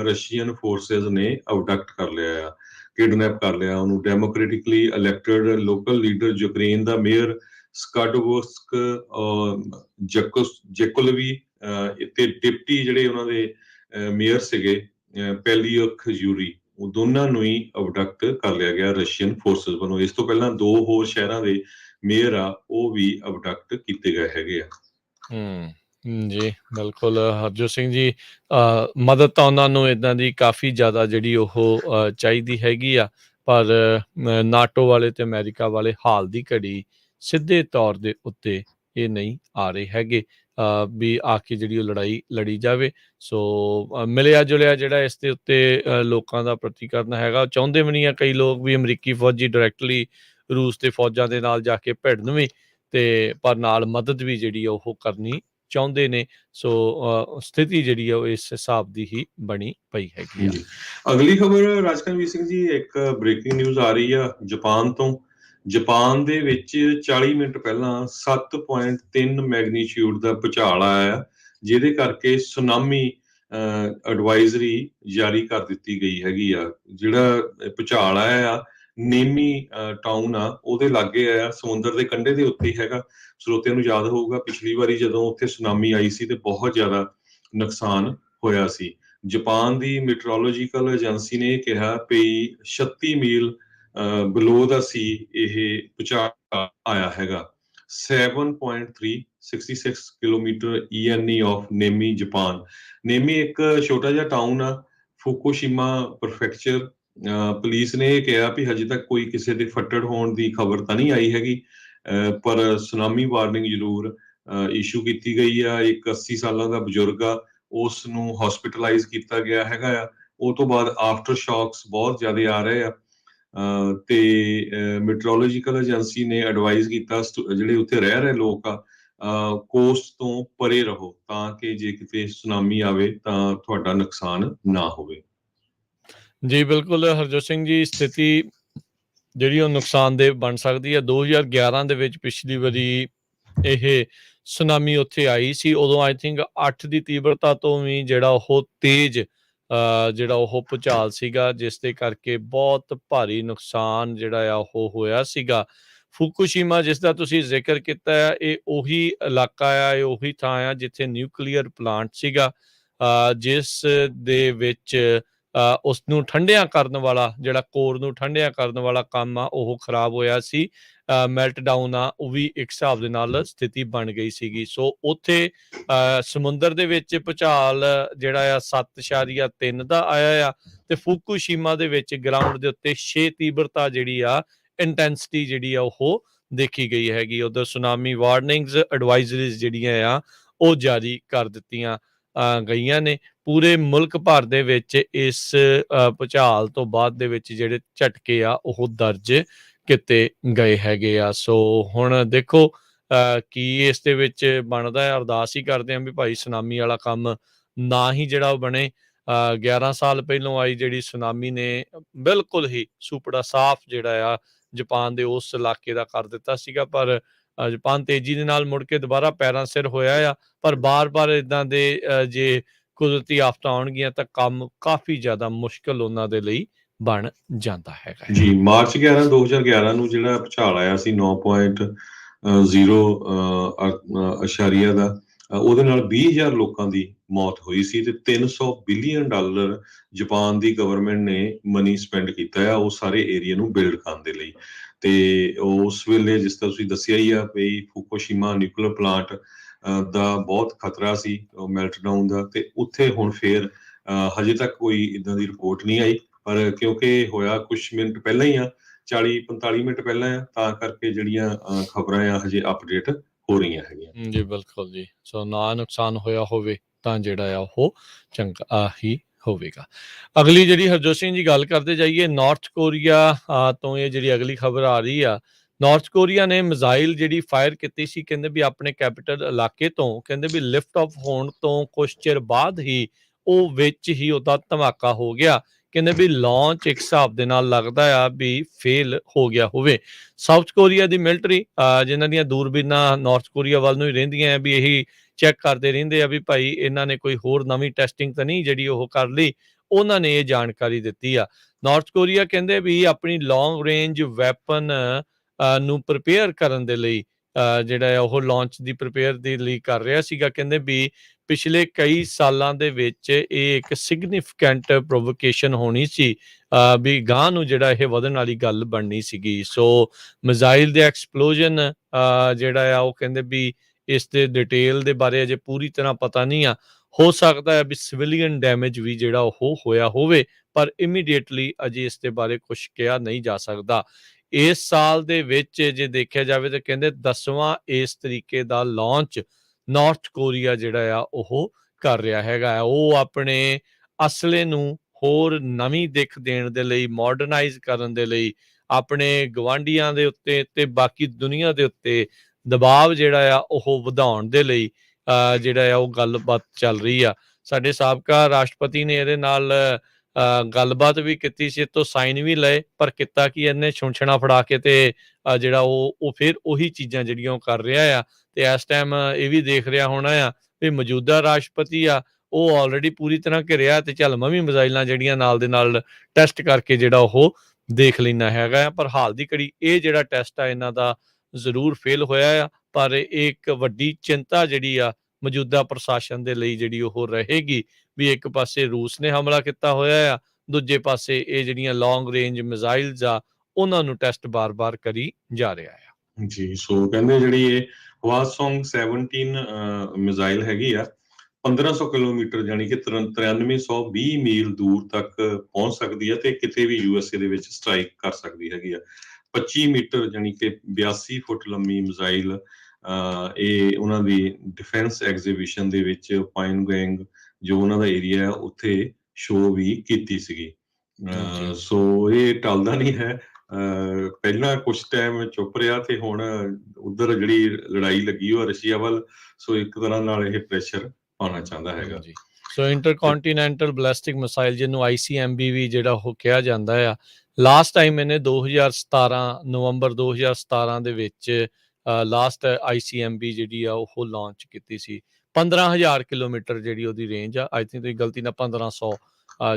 ਰਸ਼ੀਅਨ ਫੋਰਸਿਸ ਨੇ ਅਬਡਕਟ ਕਰ ਲਿਆ ਆ, ਕਿਡਨੈਪ ਕਰ ਲਿਆ ਉਹਨੂੰ। Democratically elected local leader Ukraine ਦਾ ਮੇਅਰ ਸਕਾਡੋਵਸਕ ਜੈਕੋਲਵੀ ਤੇ ਡਿਪਟੀ ਜਿਹੜੇ ਉਹਨਾਂ ਦੇ ਮੇਅਰ ਸੀਗੇ ਪੈਲੀਓਕ ਯੂਰੀ, ਉਹ ਦੋਨਾਂ ਨੂੰ ਹੀ ਅਬਡਕਟ ਕਰ ਲਿਆ ਗਿਆ ਰਸ਼ੀਅਨ ਫੋਰਸਿਸ ਵੱਲੋਂ। ਇਸ ਤੋਂ ਪਹਿਲਾਂ 2 ਹੋਰ ਸ਼ਹਿਰਾਂ ਦੇ ਮੇਅਰ ਆ, ਉਹ ਵੀ ਅਬਡਕਟ ਕੀਤੇ ਗਏ ਹੈਗੇ ਆ। ਜੀ ਬਿਲਕੁਲ ਹਰਜੋਤ ਸਿੰਘ ਜੀ, ਮਦਦ ਤਾਂ ਉਹਨਾਂ ਨੂੰ ਇੱਦਾਂ ਦੀ ਕਾਫੀ ਜ਼ਿਆਦਾ ਜਿਹੜੀ ਉਹ ਚਾਹੀਦੀ ਹੈਗੀ ਆ, ਪਰ ਨਾਟੋ ਵਾਲੇ ਤੇ ਅਮਰੀਕਾ ਵਾਲੇ ਹਾਲ ਦੀ ਘੜੀ ਸਿੱਧੇ ਤੌਰ ਦੇ ਉੱਤੇ ਇਹ ਨਹੀਂ ਆ ਰਹੇ ਹੈਗੇ ਵੀ ਆ ਕੇ ਜਿਹੜੀ ਉਹ ਲੜਾਈ ਲੜੀ ਜਾਵੇ। ਸੋ ਮਿਲਿਆ ਜੁਲਿਆ ਜਿਹੜਾ ਇਸ ਦੇ ਉੱਤੇ ਲੋਕਾਂ ਦਾ ਪ੍ਰਤੀਕਰਨ ਹੈਗਾ, ਚਾਹੁੰਦੇ ਵੀ ਨਹੀਂ ਆ ਕਈ ਲੋਕ ਵੀ ਅਮਰੀਕੀ ਫੌਜੀ ਡਾਇਰੈਕਟਲੀ ਰੂਸ ਦੇ ਫੌਜਾਂ ਦੇ ਨਾਲ ਜਾ ਕੇ ਭਿੜਨ ਵੀ, ਤੇ ਪਰ ਨਾਲ ਮਦਦ ਵੀ ਜਿਹੜੀ ਆ ਉਹ ਕਰਨੀ ਚਾਹੁੰਦੇ ਨੇ। ਸੋ ਸਥਿਤੀ ਜਿਹੜੀ ਆ ਉਹ ਇਸ ਹਿਸਾਬ ਦੀ ਹੀ ਬਣੀ ਪਈ ਹੈਗੀ ਆ। ਅਗਲੀ ਖਬਰ ਰਾਜਕਨਵੀਰ ਸਿੰਘ ਜੀ, ਇੱਕ ਬ੍ਰੇਕਿੰਗ ਨਿਊਜ਼ ਆ ਰਹੀ ਆ ਜਾਪਾਨ ਤੋਂ। ਜਾਪਾਨ ਦੇ ਵਿੱਚ 40 ਮਿੰਟ ਪਹਿਲਾਂ 7.3 ਮੈਗਨੀਚਿਊਡ ਦਾ ਭੂਚਾਲ ਆਇਆ, ਜਿਹਦੇ ਕਰਕੇ ਸੁਨਾਮੀ ਐਡਵਾਈਜ਼ਰੀ ਜਾਰੀ ਕਰ ਦਿੱਤੀ ਗਈ ਹੈਗੀ ਆ। ਜਿਹੜਾ ਭੂਚਾਲ ਆਇਆ ਆ ਨੇਮੀ ਟਾਊਨ ਆ, ਉਹਦੇ ਲਾਗੇ ਆਇਆ, ਸਮੁੰਦਰ ਦੇ ਕੰਢੇ ਦੇ ਉੱਤੇ ਹੈਗਾ। ਸਰੋਤਿਆਂ ਨੂੰ ਯਾਦ ਹੋਊਗਾ ਪਿਛਲੀ ਵਾਰੀ ਜਦੋਂ ਉੱਥੇ ਸੁਨਾਮੀ ਆਈ ਸੀ ਤੇ ਬਹੁਤ ਜ਼ਿਆਦਾ ਨੁਕਸਾਨ ਹੋਇਆ ਸੀ। ਜਾਪਾਨ ਦੀ ਮੈਟਰੋਲੋਜੀਕਲ ਏਜੰਸੀ ਨੇ ਕਿਹਾ ਕਿ 36 ਮੀਲ ਬਿਲੋ ਦਾ ਸੀ ਇਹ ਭੂਚਾਲ ਆਇਆ ਹੈਗਾ। 7.366 ਕਿਲੋਮੀਟਰ ENE ਆਫ ਨੇਮੀ ਜਾਪਾਨ। ਨੇਮੀ ਇੱਕ ਛੋਟਾ ਜਿਹਾ ਟਾਊਨ ਆ, ਫੂਕੂਸ਼ੀਮਾ ਪ੍ਰੈਫੈਕਚਰ। ਪੁਲਿਸ ਨੇ ਇਹ ਕਿਹਾ ਵੀ ਹਜੇ ਤੱਕ ਕੋਈ ਕਿਸੇ ਦੇ ਫੱਟੜ ਹੋਣ ਦੀ ਖਬਰ ਤਾਂ ਨਹੀਂ ਆਈ ਹੈਗੀ, ਪਰ ਸੁਨਾਮੀ ਵਾਰਨਿੰਗ ਜ਼ਰੂਰ ਇਸ਼ੂ ਕੀਤੀ ਗਈ ਆ। ਇੱਕ 80 ਸਾਲਾਂ ਦਾ ਬਜ਼ੁਰਗ ਆ, ਉਸ ਨੂੰ ਹਸਪੀਟਲਾਈਜ਼ ਕੀਤਾ ਗਿਆ ਹੈਗਾ ਆ। ਉਹ ਤੋਂ ਬਾਅਦ ਆਫਟਰ ਸ਼ੌਕਸ ਬਹੁਤ ਜ਼ਿਆਦਾ ਆ ਰਹੇ ਆ ਤੇ ਮੈਟਰੋਲੋਜੀਕਲ ਏਜੰਸੀ ਨੇ ਐਡਵਾਈਜ਼ ਕੀਤਾ ਜਿਹੜੇ ਉੱਥੇ ਰਹਿ ਰਹੇ ਲੋਕ ਆ, ਕੋਸਟ ਤੋਂ ਪਰੇ ਰਹੋ ਤਾਂ ਕਿ ਜੇ ਕਿਤੇ ਸੁਨਾਮੀ ਆਵੇ ਤਾਂ ਤੁਹਾਡਾ ਨੁਕਸਾਨ ਨਾ ਹੋਵੇ। ਜੀ ਬਿਲਕੁਲ ਹਰਜੋਤ ਸਿੰਘ ਜੀ, ਸਥਿਤੀ ਜਿਹੜੀ ਉਹ ਨੁਕਸਾਨਦੇਹ ਬਣ ਸਕਦੀ ਹੈ। 2011 ਦੇ ਵਿੱਚ ਪਿਛਲੀ ਵਾਰੀ ਇਹ ਸੁਨਾਮੀ ਉੱਥੇ ਆਈ ਸੀ, ਉਦੋਂ ਆਈ ਥਿੰਕ 8 ਦੀ ਤੀਬਰਤਾ ਤੋਂ ਵੀ ਜਿਹੜਾ ਉਹ ਤੇਜ਼ ਜਿਹੜਾ ਉਹ ਭੂਚਾਲ ਸੀਗਾ, ਜਿਸ ਦੇ ਕਰਕੇ ਬਹੁਤ ਭਾਰੀ ਨੁਕਸਾਨ ਜਿਹੜਾ ਆ ਉਹ ਹੋਇਆ ਸੀਗਾ। ਫੂਕੂਸ਼ੀਮਾ ਜਿਸ ਦਾ ਤੁਸੀਂ ਜ਼ਿਕਰ ਕੀਤਾ ਹੈ, ਇਹ ਉਹੀ ਇਲਾਕਾ ਆ, ਇਹ ਉਹੀ ਥਾਂ ਆ ਜਿੱਥੇ ਨਿਊਕਲੀਅਰ ਪਲਾਂਟ ਸੀਗਾ, ਜਿਸ ਦੇ ਵਿੱਚ ਉਸ ਨੂੰ ਠੰਡਿਆਂ ਕਰਨ ਵਾਲਾ, ਜਿਹੜਾ ਕੋਰ ਨੂੰ ਠੰਡਿਆਂ ਕਰਨ ਵਾਲਾ ਕੰਮ ਆ, ਉਹ ਖਰਾਬ ਹੋਇਆ ਸੀ। ਮੈਲਟ ਡਾਊਨ ਆ, ਉਹ ਵੀ ਇੱਕ ਹਿਸਾਬ ਦੇ ਨਾਲ ਸਥਿਤੀ ਬਣ ਗਈ ਸੀਗੀ। ਸੋ ਉੱਥੇ ਸਮੁੰਦਰ ਦੇ ਵਿੱਚ ਭੂਚਾਲ ਜਿਹੜਾ ਆ 7.3 ਦਾ ਆਇਆ ਆ, ਤੇ ਫੂਕੂਸ਼ੀਮਾ ਦੇ ਵਿੱਚ ਗਰਾਊਂਡ ਦੇ ਉੱਤੇ 6 ਤੀਬਰਤਾ ਜਿਹੜੀ ਆ, ਇੰਟੈਂਸਿਟੀ ਜਿਹੜੀ ਆ ਉਹ ਦੇਖੀ ਗਈ ਹੈਗੀ। ਉਧਰ ਸੁਨਾਮੀ ਵਾਰਨਿੰਗਸ ਐਡਵਾਈਜ਼ਰੀਜ਼ ਜਿਹੜੀਆਂ ਆ ਉਹ ਜਾਰੀ ਕਰ ਦਿੱਤੀਆਂ ਗਈਆਂ ਨੇ। ਪੂਰੇ ਮੁਲਕ ਭਰ ਦੇ ਵਿੱਚ ਇਸ ਭੂਚਾਲ ਤੋਂ ਬਾਅਦ ਦੇ ਵਿੱਚ ਜਿਹੜੇ ਝਟਕੇ ਆ ਉਹ ਦਰਜ ਕੀਤੇ ਗਏ ਹੈਗੇ ਆ। ਸੋ ਹੁਣ ਦੇਖੋ ਕੀ ਇਸ ਦੇ ਵਿੱਚ ਬਣਦਾ ਹੈ। ਅਰਦਾਸ ਹੀ ਕਰਦੇ ਹਾਂ ਵੀ ਭਾਈ ਸੁਨਾਮੀ ਵਾਲਾ ਕੰਮ ਨਾ ਹੀ ਜਿਹੜਾ ਉਹ ਬਣੇ। 11 ਸਾਲ ਪਹਿਲੋਂ ਆਈ ਜਿਹੜੀ ਸੁਨਾਮੀ ਨੇ ਬਿਲਕੁਲ ਹੀ ਸੂਪੜਾ ਸਾਫ਼ ਜਿਹੜਾ ਆ ਜਾਪਾਨ ਦੇ ਉਸ ਇਲਾਕੇ ਦਾ ਕਰ ਦਿੱਤਾ ਸੀਗਾ, ਪਰ ਜਾਪਾਨ ਤੇਜ਼ੀ ਦੇ ਨਾਲ ਮੁੜ ਕੇ ਦੁਬਾਰਾ ਪੈਰਾਂ ਸਿਰ ਹੋਇਆ ਆ। ਪਰ ਬਾਰ-ਬਾਰ ਇੱਦਾਂ ਦੇ ਜੇ ਕੁਦਰਤੀ ਆਫਤਾਂ ਆਉਣਗੀਆਂ ਤਾਂ ਕੰਮ ਕਾਫੀ ਜ਼ਿਆਦਾ ਮੁਸ਼ਕਲ ਉਹਨਾਂ ਦੇ ਲਈ ਬਣ ਜਾਂਦਾ ਹੈਗਾ ਹੈ। ਜੀ, ਮਾਰਚ 11 2011 ਨੂੰ ਜਿਹੜਾ ਭੁਚਾਲ ਆਇਆ ਸੀ 9.0 ਅਸ਼ਾਰੀਆ ਦਾ, ਉਹਦੇ ਨਾਲ 20,000 ਲੋਕਾਂ ਦੀ ਮੌਤ ਹੋਈ ਸੀ ਤੇ $300 ਬਿਲੀਅਨ ਜਾਪਾਨ ਦੀ ਗਵਰਨਮੈਂਟ ਨੇ ਮਨੀ ਸਪੈਂਡ ਕੀਤਾ ਆ ਉਹ ਸਾਰੇ ਏਰੀਆ ਨੂੰ ਬਿਲਡ ਕਰਨ ਦੇ ਲਈ। ਤੇ ਉਸ ਵੇਲੇ ਜਿਸ ਤਰ੍ਹਾਂ ਤੁਸੀਂ ਦੱਸਿਆ ਹੀ ਆ ਵੀ ਫੂਕੂਸ਼ੀਮਾ ਨਿਊਕਲੀਅਰ ਪਲਾਂਟ ਦਾ ਬਹੁਤ ਖਤਰਾ ਸੀ ਮੈਲਟਡਾਊਨ ਦਾ, ਤੇ ਉੱਥੇ ਹੁਣ ਫੇਰ ਹਜੇ ਤੱਕ ਕੋਈ ਇਦਾਂ ਦੀ ਰਿਪੋਰਟ ਨਹੀਂ ਆਈ। ਪਰ ਕਿਉਂਕਿ ਹੋਇਆ ਕੁਝ ਮਿੰਟ ਪਹਿਲਾਂ ਹੀ ਆ, 40-45 ਮਿੰਟ ਪਹਿਲਾਂ ਆ, ਤਾਂ ਕਰਕੇ ਜਿਹੜੀਆਂ ਖਬਰਾਂ ਆ ਹਜੇ ਅਪਡੇਟ ਹੋ ਰਹੀਆਂ ਹੈਗੀਆਂ। ਜੀ ਬਿਲਕੁਲ ਜੀ। ਸੋ ਨਾ ਨੁਕਸਾਨ ਹੋਇਆ ਹੋਵੇ ਤਾਂ ਜਿਹੜਾ ਆ ਉਹ ਚੰਗਾ ਹੀ ਹੋਵੇਗਾ। ਅਗਲੀ ਜਿਹੜੀ ਹਰਜੋਤ ਸਿੰਘ ਜੀ ਗੱਲ ਕਰਦੇ ਜਾਈਏ, ਨਾਰਥ ਕੋਰੀਆ ਤੋਂ ਇਹ ਜਿਹੜੀ ਅਗਲੀ ਖਬਰ ਆ ਰਹੀ ਆ। ਨਾਰਥ ਕੋਰੀਆ ਨੇ ਮਿਜ਼ਾਈਲ ਜਿਹੜੀ ਫਾਇਰ ਕੀਤੀ ਸੀ, ਕਹਿੰਦੇ ਵੀ ਆਪਣੇ ਕੈਪੀਟਲ ਇਲਾਕੇ ਤੋਂ, ਕਹਿੰਦੇ ਵੀ ਲਿਫਟ ਆਫ ਹੋਣ ਤੋਂ ਕੁਛ ਚਿਰ ਬਾਅਦ ਹੀ ਉਹ ਵਿੱਚ ਹੀ ਉਹਦਾ ਧਮਾਕਾ ਹੋ ਗਿਆ। ਕਹਿੰਦੇ ਵੀ ਲਾਂਚ ਇੱਕ ਹਿਸਾਬ ਦੇ ਨਾਲ ਲੱਗਦਾ ਆ ਵੀ ਫੇਲ ਹੋ ਗਿਆ ਹੋਵੇ। ਸਾਊਥ ਕੋਰੀਆ ਦੀ ਮਿਲਟਰੀ ਜਿਨ੍ਹਾਂ ਦੀਆਂ ਦੂਰਬੀਨਾਂ ਨਾਰਥ ਕੋਰੀਆ ਵੱਲ ਨੂੰ ਹੀ ਰਹਿੰਦੀਆਂ ਆ, ਵੀ ਇਹੀ ਚੈੱਕ ਕਰਦੇ ਰਹਿੰਦੇ ਆ ਵੀ ਭਾਈ ਇਹਨਾਂ ਨੇ ਕੋਈ ਹੋਰ ਨਵੀਂ ਟੈਸਟਿੰਗ ਤਾਂ ਨਹੀਂ ਜਿਹੜੀ ਉਹ ਕਰ ਲਈ। ਉਹਨਾਂ ਨੇ ਇਹ ਜਾਣਕਾਰੀ ਦਿੱਤੀ ਆ। ਨਾਰਥ ਕੋਰੀਆ ਕਹਿੰਦੇ ਵੀ ਆਪਣੀ ਲੌਂਗ ਰੇਂਜ ਵੈਪਨ ਨੂੰ ਪ੍ਰਿਪੇਅਰ ਕਰਨ ਦੇ ਲਈ ਜਿਹੜਾ ਆ ਉਹ ਲਾਂਚ ਦੀ ਪ੍ਰਿਪੇਅਰ ਦੇ ਲਈ ਕਰ ਰਿਹਾ ਸੀਗਾ। ਕਹਿੰਦੇ ਵੀ ਪਿਛਲੇ ਕਈ ਸਾਲਾਂ ਦੇ ਵਿੱਚ ਇਹ ਇੱਕ ਸਿਗਨੀਫੀਕੈਂਟ ਪ੍ਰੋਵੋਕੇਸ਼ਨ ਹੋਣੀ ਸੀ, ਵੀ ਗਾਂ ਨੂੰ ਜਿਹੜਾ ਇਹ ਵਧਣ ਵਾਲੀ ਗੱਲ ਬਣਨੀ ਸੀਗੀ। ਸੋ ਮਿਜ਼ਾਈਲ ਦੇ ਐਕਸਪਲੋਜਨ ਜਿਹੜਾ ਆ ਉਹ ਕਹਿੰਦੇ ਵੀ ਇਸ ਦੇ ਡਿਟੇਲ ਦੇ ਬਾਰੇ ਅਜੇ ਪੂਰੀ ਤਰ੍ਹਾਂ ਪਤਾ ਨਹੀਂ ਆ। ਹੋ ਸਕਦਾ ਹੈ ਵੀ ਸਿਵਿਲੀਅਨ ਡੈਮੇਜ ਵੀ ਜਿਹੜਾ ਉਹ ਹੋਇਆ ਹੋਵੇ, ਪਰ ਇਮੀਡੀਏਟਲੀ ਅਜੇ ਇਸ ਦੇ ਬਾਰੇ ਕੁਝ ਕਿਹਾ ਨਹੀਂ ਜਾ ਸਕਦਾ। ਇਸ ਸਾਲ ਦੇ ਵਿੱਚ ਜੇ ਦੇਖਿਆ ਜਾਵੇ ਤਾਂ ਕਹਿੰਦੇ 10ਵਾਂ ਇਸ ਤਰੀਕੇ ਦਾ ਲਾਂਚ ਨਾਰਥ ਕੋਰੀਆ ਜਿਹੜਾ ਆ ਉਹ ਕਰ ਰਿਹਾ ਹੈਗਾ। ਉਹ ਆਪਣੇ ਅਸਲੇ ਨੂੰ ਹੋਰ ਨਵੀਂ ਦਿੱਖ ਦੇਣ ਦੇ ਲਈ, ਮਾਡਰਨਾਈਜ਼ ਕਰਨ ਦੇ ਲਈ, ਆਪਣੇ ਗਵਾਂਢੀਆਂ ਦੇ ਉੱਤੇ ਤੇ ਬਾਕੀ ਦੁਨੀਆ ਦੇ ਉੱਤੇ ਦਬਾਅ ਜਿਹੜਾ ਆ ਉਹ ਵਧਾਉਣ ਦੇ ਲਈ ਜਿਹੜਾ ਆ ਉਹ ਗੱਲਬਾਤ ਚੱਲ ਰਹੀ ਆ। ਸਾਡੇ ਸਾਬਕਾ ਰਾਸ਼ਟਰਪਤੀ ਨੇ ਇਹਦੇ ਨਾਲ ਗੱਲਬਾਤ ਵੀ ਕੀਤੀ ਸੀ, ਤੋਂ ਸਾਈਨ ਵੀ ਲਏ, ਪਰ ਕੀਤਾ ਕਿ ਇਹਨੇ ਛੁੰਛਣਾ ਫੜਾ ਕੇ ਤੇ ਜਿਹੜਾ ਉਹ ਫਿਰ ਉਹੀ ਚੀਜ਼ਾਂ ਜਿਹੜੀਆਂ ਉਹ ਕਰ ਰਿਹਾ ਆ। ਤੇ ਇਸ ਟਾਈਮ ਇਹ ਵੀ ਦੇਖ ਰਿਹਾ ਹੋਣਾ ਆ ਵੀ ਮੌਜੂਦਾ ਰਾਸ਼ਟਰਪਤੀ ਆ ਉਹ ਆਲਰੇਡੀ ਪੂਰੀ ਤਰ੍ਹਾਂ ਘਿਰਿਆ, ਤੇ ਚੱਲ ਮੈਂ ਵੀ ਮਿਜ਼ਾਈਲਾਂ ਜਿਹੜੀਆਂ ਨਾਲ ਦੇ ਨਾਲ ਟੈਸਟ ਕਰਕੇ ਜਿਹੜਾ ਉਹ ਦੇਖ ਲੈਣਾ ਹੈਗਾ ਆ। ਪਰ ਹਾਲ ਦੀ ਘੜੀ ਇਹ ਜਿਹੜਾ ਟੈਸਟ ਆ ਇਹਨਾਂ ਦਾ ਜ਼ਰੂਰ ਫੇਲ ਹੋਇਆ ਆ, ਪਰ ਇੱਕ ਵੱਡੀ ਚਿੰਤਾ ਜਿਹੜੀ ਆ ਮੌਜੂਦਾ ਪ੍ਰਸ਼ਾਸਨ ਦੇ ਲਈ ਜਿਹੜੀ ਉਹ ਰਹੇਗੀ ਵੀ ਇੱਕ ਪਾਸੇ ਰੂਸ ਨੇ ਹਮਲਾ ਕੀਤਾ ਹੋਇਆ ਆ, ਦੂਜੇ ਪਾਸੇ ਇਹ ਜਿਹੜੀਆਂ ਲੌਂਗ ਰੇਂਜ ਮਿਜ਼ਾਈਲਸ ਆ ਉਹਨਾਂ ਨੂੰ ਟੈਸਟ ਬਾਰ-ਬਾਰ ਕਰੀ ਜਾ ਰਿਹਾ ਆ। ਜੀ, ਸੋ ਕਹਿੰਦੇ ਜਿਹੜੀ ਇਹ ਹਵਾਸੋਂਗ 17 ਮਿਜ਼ਾਈਲ ਹੈਗੀ ਆ 1500 ਕਿਲੋਮੀਟਰ ਯਾਨੀ ਕਿ 9320 ਮੀਲ ਦੂਰ ਤੱਕ ਪਹੁੰਚ ਸਕਦੀ ਆ, ਤੇ ਕਿਤੇ ਵੀ ਯੂਐਸਏ ਦੇ ਵਿੱਚ ਸਟ੍ਰਾਈਕ ਕਰ ਸਕਦੀ ਹੈਗੀ ਆ। 25 ਮੀਟਰ ਯਾਨੀ ਕਿ 82 ਫੁੱਟ ਲੰਮੀ ਮਿਜ਼ਾਈਲ ਇਹ ਉਹਨਾਂ ਦੀ ਡਿਫੈਂਸ ਐਗਜ਼ੀਬਿਸ਼ਨ ਦੇ ਵਿੱਚ ਪਾਇਨਗੈਂਗ ਜੋ ਉਹਨਾਂ ਦਾ ਏਰੀਆ ਹੈ ਉੱਥੇ ਸ਼ੋਅ ਵੀ ਕੀਤੀ ਸੀਗੀ। ਸੋ ਇਹ ਟਲਦਾ ਨਹੀਂ ਹੈ। ਪਹਿਲਾਂ ਕੁਛ ਟਾਈਮ ਚੁੱਪ ਰਿਹਾ ਤੇ ਹੁਣ ਉਧਰ ਜਿਹੜੀ ਲੜਾਈ ਲੱਗੀ ਉਹ ਰਸ਼ੀਆ ਵੱਲ, ਸੋ ਇੱਕ ਤਰ੍ਹਾਂ ਨਾਲ ਇਹ ਪ੍ਰੈਸ਼ਰ ਪਾਉਣਾ ਚਾਹੁੰਦਾ ਹੈਗਾ। ਸੋ ਇੰਟਰਕੌਂਟੀਨੈਂਟਲ ਬੈਲਿਸਟਿਕ ਮਿਸਾਈਲ ਜਿਹਨੂੰ ICBM ਵੀ ਜਿਹੜਾ ਉਹ ਕਿਹਾ ਜਾਂਦਾ ਆ, ਲਾਸਟ ਟਾਈਮ ਇਹਨੇ 2017 ਨਵੰਬਰ 2017 ਦੇ ਵਿੱਚ ਲਾਸਟ ICBM ਜਿਹੜੀ ਆ ਉਹ ਲਾਂਚ ਕੀਤੀ ਸੀ। 15,000 ਕਿਲੋਮੀਟਰ ਜਿਹੜੀ ਉਹਦੀ ਰੇਂਜ ਆ। ਆਈ ਥਿੰਕ ਤੁਸੀਂ ਗਲਤੀ ਨਾਲ 1500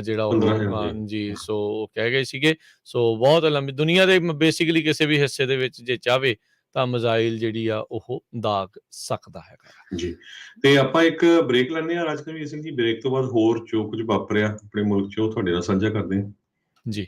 ਜਿਹੜਾ 15,000 ਉਹ ਜੀ। ਜੀ ਸੋ ਉਹ ਕਹਿ ਗਏ ਸੀਗੇ। ਸੋ ਬਹੁਤ ਲੰਬੀ ਦੁਨੀਆ ਦੇ ਬੇਸਿਕਲੀ ਕਿਸੇ ਵੀ ਹਿੱਸੇ ਦੇ ਵਿੱਚ ਜੇ ਚਾਹਵੇ ਤਾਂ ਮਿਜ਼ਾਈਲ ਜਿਹੜੀ ਆ ਉਹ ਦਾਗ ਸਕਦਾ ਹੈਗਾ ਆ। ਜੀ, ਤੇ ਆਪਾਂ ਇੱਕ ਬ੍ਰੇਕ ਲੈਂਦੇ ਹਾਂ ਰਾਜਕਵੀਰ ਸਿੰਘ ਜੀ। ਬ੍ਰੇਕ ਤੋਂ ਬਾਅਦ ਹੋਰ ਜੋ ਕੁਝ ਵਾਪਰਿਆ ਆਪਣੇ ਮੁਲਕ 'ਚ ਉਹ ਤੁਹਾਡੇ ਨਾਲ ਸਾਂਝਾ ਕਰਦੇ ਹਾਂ। ਜੀ।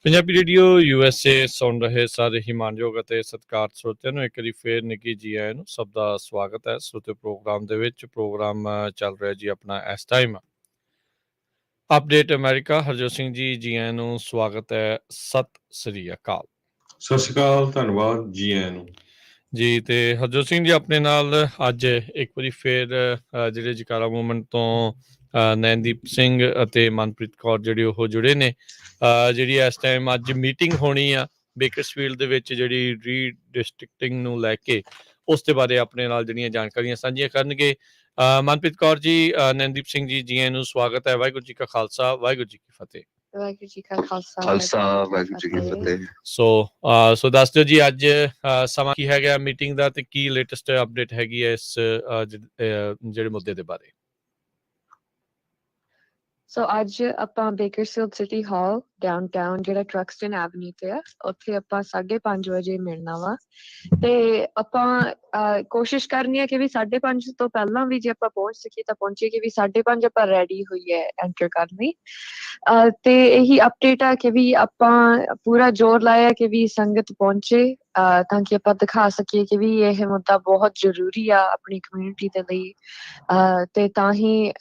ਪੰਜਾਬੀ ਰੇਡੀਓ USA ਸੁਣ ਰਹੇ ਸਾਰੇ ਹੀ ਮਾਨਯੋਗ ਅਤੇ ਸਤਿਕਾਰਤ ਸਰੋਤਿਆਂ ਨੂੰ ਇੱਕ ਵਾਰੀ ਫੇਰ ਨਿੱਘੀ ਜੀ ਆਇਆਂ ਨੂੰ ਸਭ ਦਾ ਸਵਾਗਤ ਹੈ ਸਰੋਤੇ ਪ੍ਰੋਗਰਾਮ ਦੇ ਵਿੱਚ। ਪ੍ਰੋਗਰਾਮ ਚੱਲ ਰਿਹਾ ਜੀ ਆਪਣਾ ਇਸ time update America. Harjot Singh ji ਆਇਆਂ ਨੂੰ ਸਵਾਗਤ ਹੈ, ਸਤਿ ਸ੍ਰੀ ਅਕਾਲ। ਸਤਿ ਸ਼੍ਰੀ ਅਕਾਲ, ਧੰਨਵਾਦ ਜੀ ਆਇਆਂ ਨੂੰ ਜੀ। ਤੇ ਹਰਜੋਤ ਸਿੰਘ ਜੀ ਆਪਣੇ ਨਾਲ ਅੱਜ ਇੱਕ ਵਾਰੀ ਫੇਰ ਜਿਹੜੇ ਜਕਾਰਾ ਮੂਵਮੈਂਟ ਤੋਂ ਨੈਨਦੀਪ ਸਿੰਘ ਅਤੇ ਮਨਪ੍ਰੀਤ ਕੌਰ ਜਿਹੜੇ ਉਹ ਜੁੜੇ ਨੇ। ਜਿਹੜੀ ਇਸ ਟਾਈਮ ਅੱਜ ਮੀਟਿੰਗ ਹੋਣੀ ਆ ਬੇਕਰਸਫੀਲਡ ਦੇ ਵਿੱਚ ਜਿਹੜੀ ਰੀਡਿਸਟ੍ਰਿਕਟਿੰਗ ਨੂੰ ਲੈ ਕੇ, ਉਸ ਦੇ ਬਾਰੇ ਆਪਣੇ ਨਾਲ ਜਿਹੜੀਆਂ ਜਾਣਕਾਰੀਆਂ ਸਾਂਝੀਆਂ ਕਰਨਗੇ ਮਨਪ੍ਰੀਤ ਕੌਰ ਜੀ। ਨੈਨਦੀਪ ਸਿੰਘ ਜੀ ਆਇਆਂ ਨੂੰ ਸਵਾਗਤ ਹੈ। ਵਾਹਿਗੁਰੂ ਜੀ ਕਾ ਖਾਲਸਾ, ਵਾਹਿਗੁਰੂ ਜੀ ਕੀ ਫਤਿਹ। ਵਾਹਿਗੁਰੂ ਜੀ ਕਾ ਖਾਲਸਾ, ਵਾਹਿਗੁਰੂ ਜੀ ਕੀ ਫਤਿਹ। ਸੋ ਦੱਸ ਦਿਓ ਜੀ ਅੱਜ ਸਮਾਂ ਕੀ ਹੈਗਾ ਮੀਟਿੰਗ ਦਾ ਤੇ ਕੀ ਲੇਟੈਸਟ ਅਪਡੇਟ ਹੈਗੀ ਹੈ ਇਸ ਜਿਹੜੇ ਮੁੱਦੇ ਦੇ ਬਾਰੇ। ਸੋ ਅੱਜ ਆਪਾਂ ਬੇਕਰਸਫੀਲਡ ਸਿਟੀ ਹਾਲ ਡਾਊਨਟਾਊਨ ਜਿਹੜਾ ਟਰਕਸਟਨ ਐਵਨਿਊ ਤੇ ਆ, ਉੱਥੇ ਆਪਾਂ 5:30 ਵਜੇ ਮਿਲਣਾ ਵਾ। ਤੇ ਆਪਾਂ ਕੋਸ਼ਿਸ਼ ਕਰਨੀ ਹੈ ਕਿ ਵੀ 5:30 ਤੋਂ ਪਹਿਲਾਂ ਵੀ ਜੇ ਆਪਾਂ ਪਹੁੰਚ ਸਕੀਏ ਤਾਂ ਪਹੁੰਚੀਏ, ਕਿ ਵੀ 5:30 ਆਪਾਂ ਰੈਡੀ ਹੋਈ ਹੈ ਐਂਟਰ ਕਰਨ ਲਈ। ਤੇ ਇਹੀ ਅਪਡੇਟ ਆ ਕਿ ਵੀ ਆਪਾਂ ਪੂਰਾ ਜ਼ੋਰ ਲਾਇਆ ਕਿ ਵੀ ਸੰਗਤ ਪਹੁੰਚੇ, ਤਾਂ ਕਿ ਆਪਾਂ ਦਿਖਾ ਸਕੀਏ ਕਿ ਵੀ ਇਹ ਮੁੱਦਾ ਬਹੁਤ ਜ਼ਰੂਰੀ ਆ ਆਪਣੀ ਕਮਿਊਨਿਟੀ ਦੇ ਲਈ। ਤੇ ਤਾਂ ਹੀ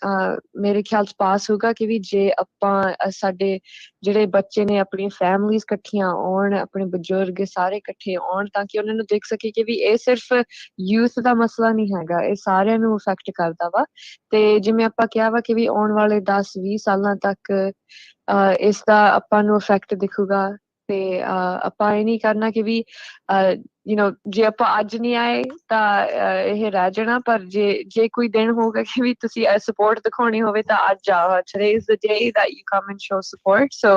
ਮੇਰੇ ਖਿਆਲ 'ਚ ਪਾਸ ਹੋਊਗਾ ਕਿ ਵੀ ਜੇ ਆਪਾਂ ਸਾਡੇ ਜਿਹੜੇ ਬੱਚੇ ਨੇ ਆਪਣੀਆਂ ਫੈਮਲੀਜ਼ ਇਕੱਠੀਆਂ ਆਉਣ, ਆਪਣੇ ਬਜ਼ੁਰਗ ਸਾਰੇ ਇਕੱਠੇ ਆਉਣ, ਤਾਂ ਕਿ ਉਹਨਾਂ ਨੂੰ ਦੇਖ ਸਕੇ ਕਿ ਵੀ ਇਹ ਸਿਰਫ ਯੂਥ ਦਾ ਮਸਲਾ ਨਹੀਂ ਹੈਗਾ, ਇਹ ਸਾਰਿਆਂ ਨੂੰ ਅਫੈਕਟ ਕਰਦਾ ਵਾ। ਤੇ ਜਿਵੇਂ ਆਪਾਂ ਕਿਹਾ ਵਾ ਕਿ ਵੀ ਆਉਣ ਵਾਲੇ 10-20 ਸਾਲਾਂ ਤੱਕ ਇਸ ਦਾ ਆਪਾਂ ਨੂੰ ਇਫੈਕਟ ਦਿਖੂਗਾ। ਤੇ ਆਪਾਂ ਇਹ ਨਹੀਂ ਕਰਨਾ ਕਿ ਵੀ ਜੇ ਆਪਾਂ ਅੱਜ ਨਹੀਂ ਆਏ ਤਾਂ ਇਹ ਰਹਿ ਜਾਣਾ, ਪਰ ਜੇ ਕੋਈ ਦਿਨ ਹੋਊਗਾ ਕਿ ਵੀ ਤੁਸੀਂ ਸਪੋਰਟ ਦਿਖਾਉਣੀ ਹੋਵੇ ਤਾਂ ਅੱਜ ਆਓ। Today is the day that you come and show support. So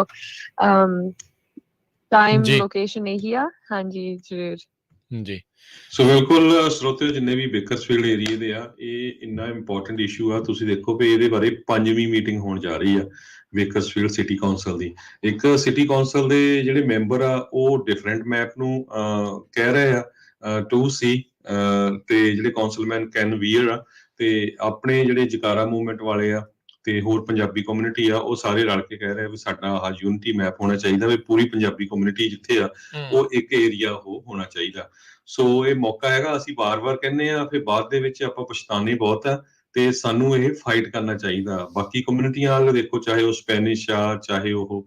time location ਇਹੀ ਆ। ਹਾਂਜੀ ਜ਼ਰੂਰ ਜੀ। ਸੋ ਬਿਲਕੁਲ ਸਰੋਤਿਓ, ਜਿੰਨੇ ਵੀ ਬੇਕਰਸਫੀਲਡ ਏਰੀਏ ਦੇ ਆ, ਇਹ ਇੰਨਾ ਇੰਪੋਰਟੈਂਟ ਇਸ਼ੂ ਆ। ਤੁਸੀਂ ਦੇਖੋ ਵੀ ਇਹਦੇ ਬਾਰੇ 5ਵੀਂ ਮੀਟਿੰਗ ਹੋਣ ਜਾ ਰਹੀ ਆ ਬੇਕਰਸਫੀਲਡ ਸਿਟੀ ਕੌਂਸਲ ਦੀ। ਇੱਕ ਸਿਟੀ ਕੌਂਸਲ ਦੇ ਜਿਹੜੇ ਮੈਂਬਰ ਆ ਉਹ ਡਿਫਰੈਂਟ ਮੈਪ ਨੂੰ ਕਹਿ ਰਹੇ ਆ ਟੂ ਸੀ, ਤੇ ਜਿਹੜੇ ਕੌਂਸਲਮੈਨ ਕੈਨ ਵੀਅਰ ਆ, ਤੇ ਆਪਣੇ ਜਿਹੜੇ ਜਕਾਰਾ ਮੂਵਮੈਂਟ ਵਾਲੇ ਆ ਤੇ ਹੋਰ ਪੰਜਾਬੀ ਕਮਿਊਨਿਟੀ ਆ, ਉਹ ਸਾਰੇ ਰਲ ਕੇ ਕਹਿ ਰਹੇ ਵੀ ਸਾਡਾ ਆਹ ਯੂਨਿਟੀ ਮੈਪ ਹੋਣਾ ਚਾਹੀਦਾ, ਵੀ ਪੂਰੀ ਪੰਜਾਬੀ ਕਮਿਊਨਿਟੀ ਜਿੱਥੇ ਆ ਉਹ ਇੱਕ ਏਰੀਆ ਉਹ ਹੋਣਾ ਚਾਹੀਦਾ। ਸੋ ਇਹ ਮੌਕਾ ਹੈਗਾ, ਅਸੀਂ ਵਾਰ-ਵਾਰ ਕਹਿੰਦੇ ਆ, ਫਿਰ ਬਾਅਦ ਦੇ ਵਿੱਚ ਆਪਾਂ ਪਛਤਾਉਂਦੇ ਬਹੁਤ ਆ, ਤੇ ਸਾਨੂੰ ਇਹ ਫਾਈਟ ਕਰਨਾ ਚਾਹੀਦਾ। ਬਾਕੀ ਕਮਿਊਨਿਟੀਆਂ ਵਾਲੇ ਦੇਖੋ, ਚਾਹੇ ਉਹ ਸਪੈਨਿਸ਼ ਆ, ਚਾਹੇ ਉਹ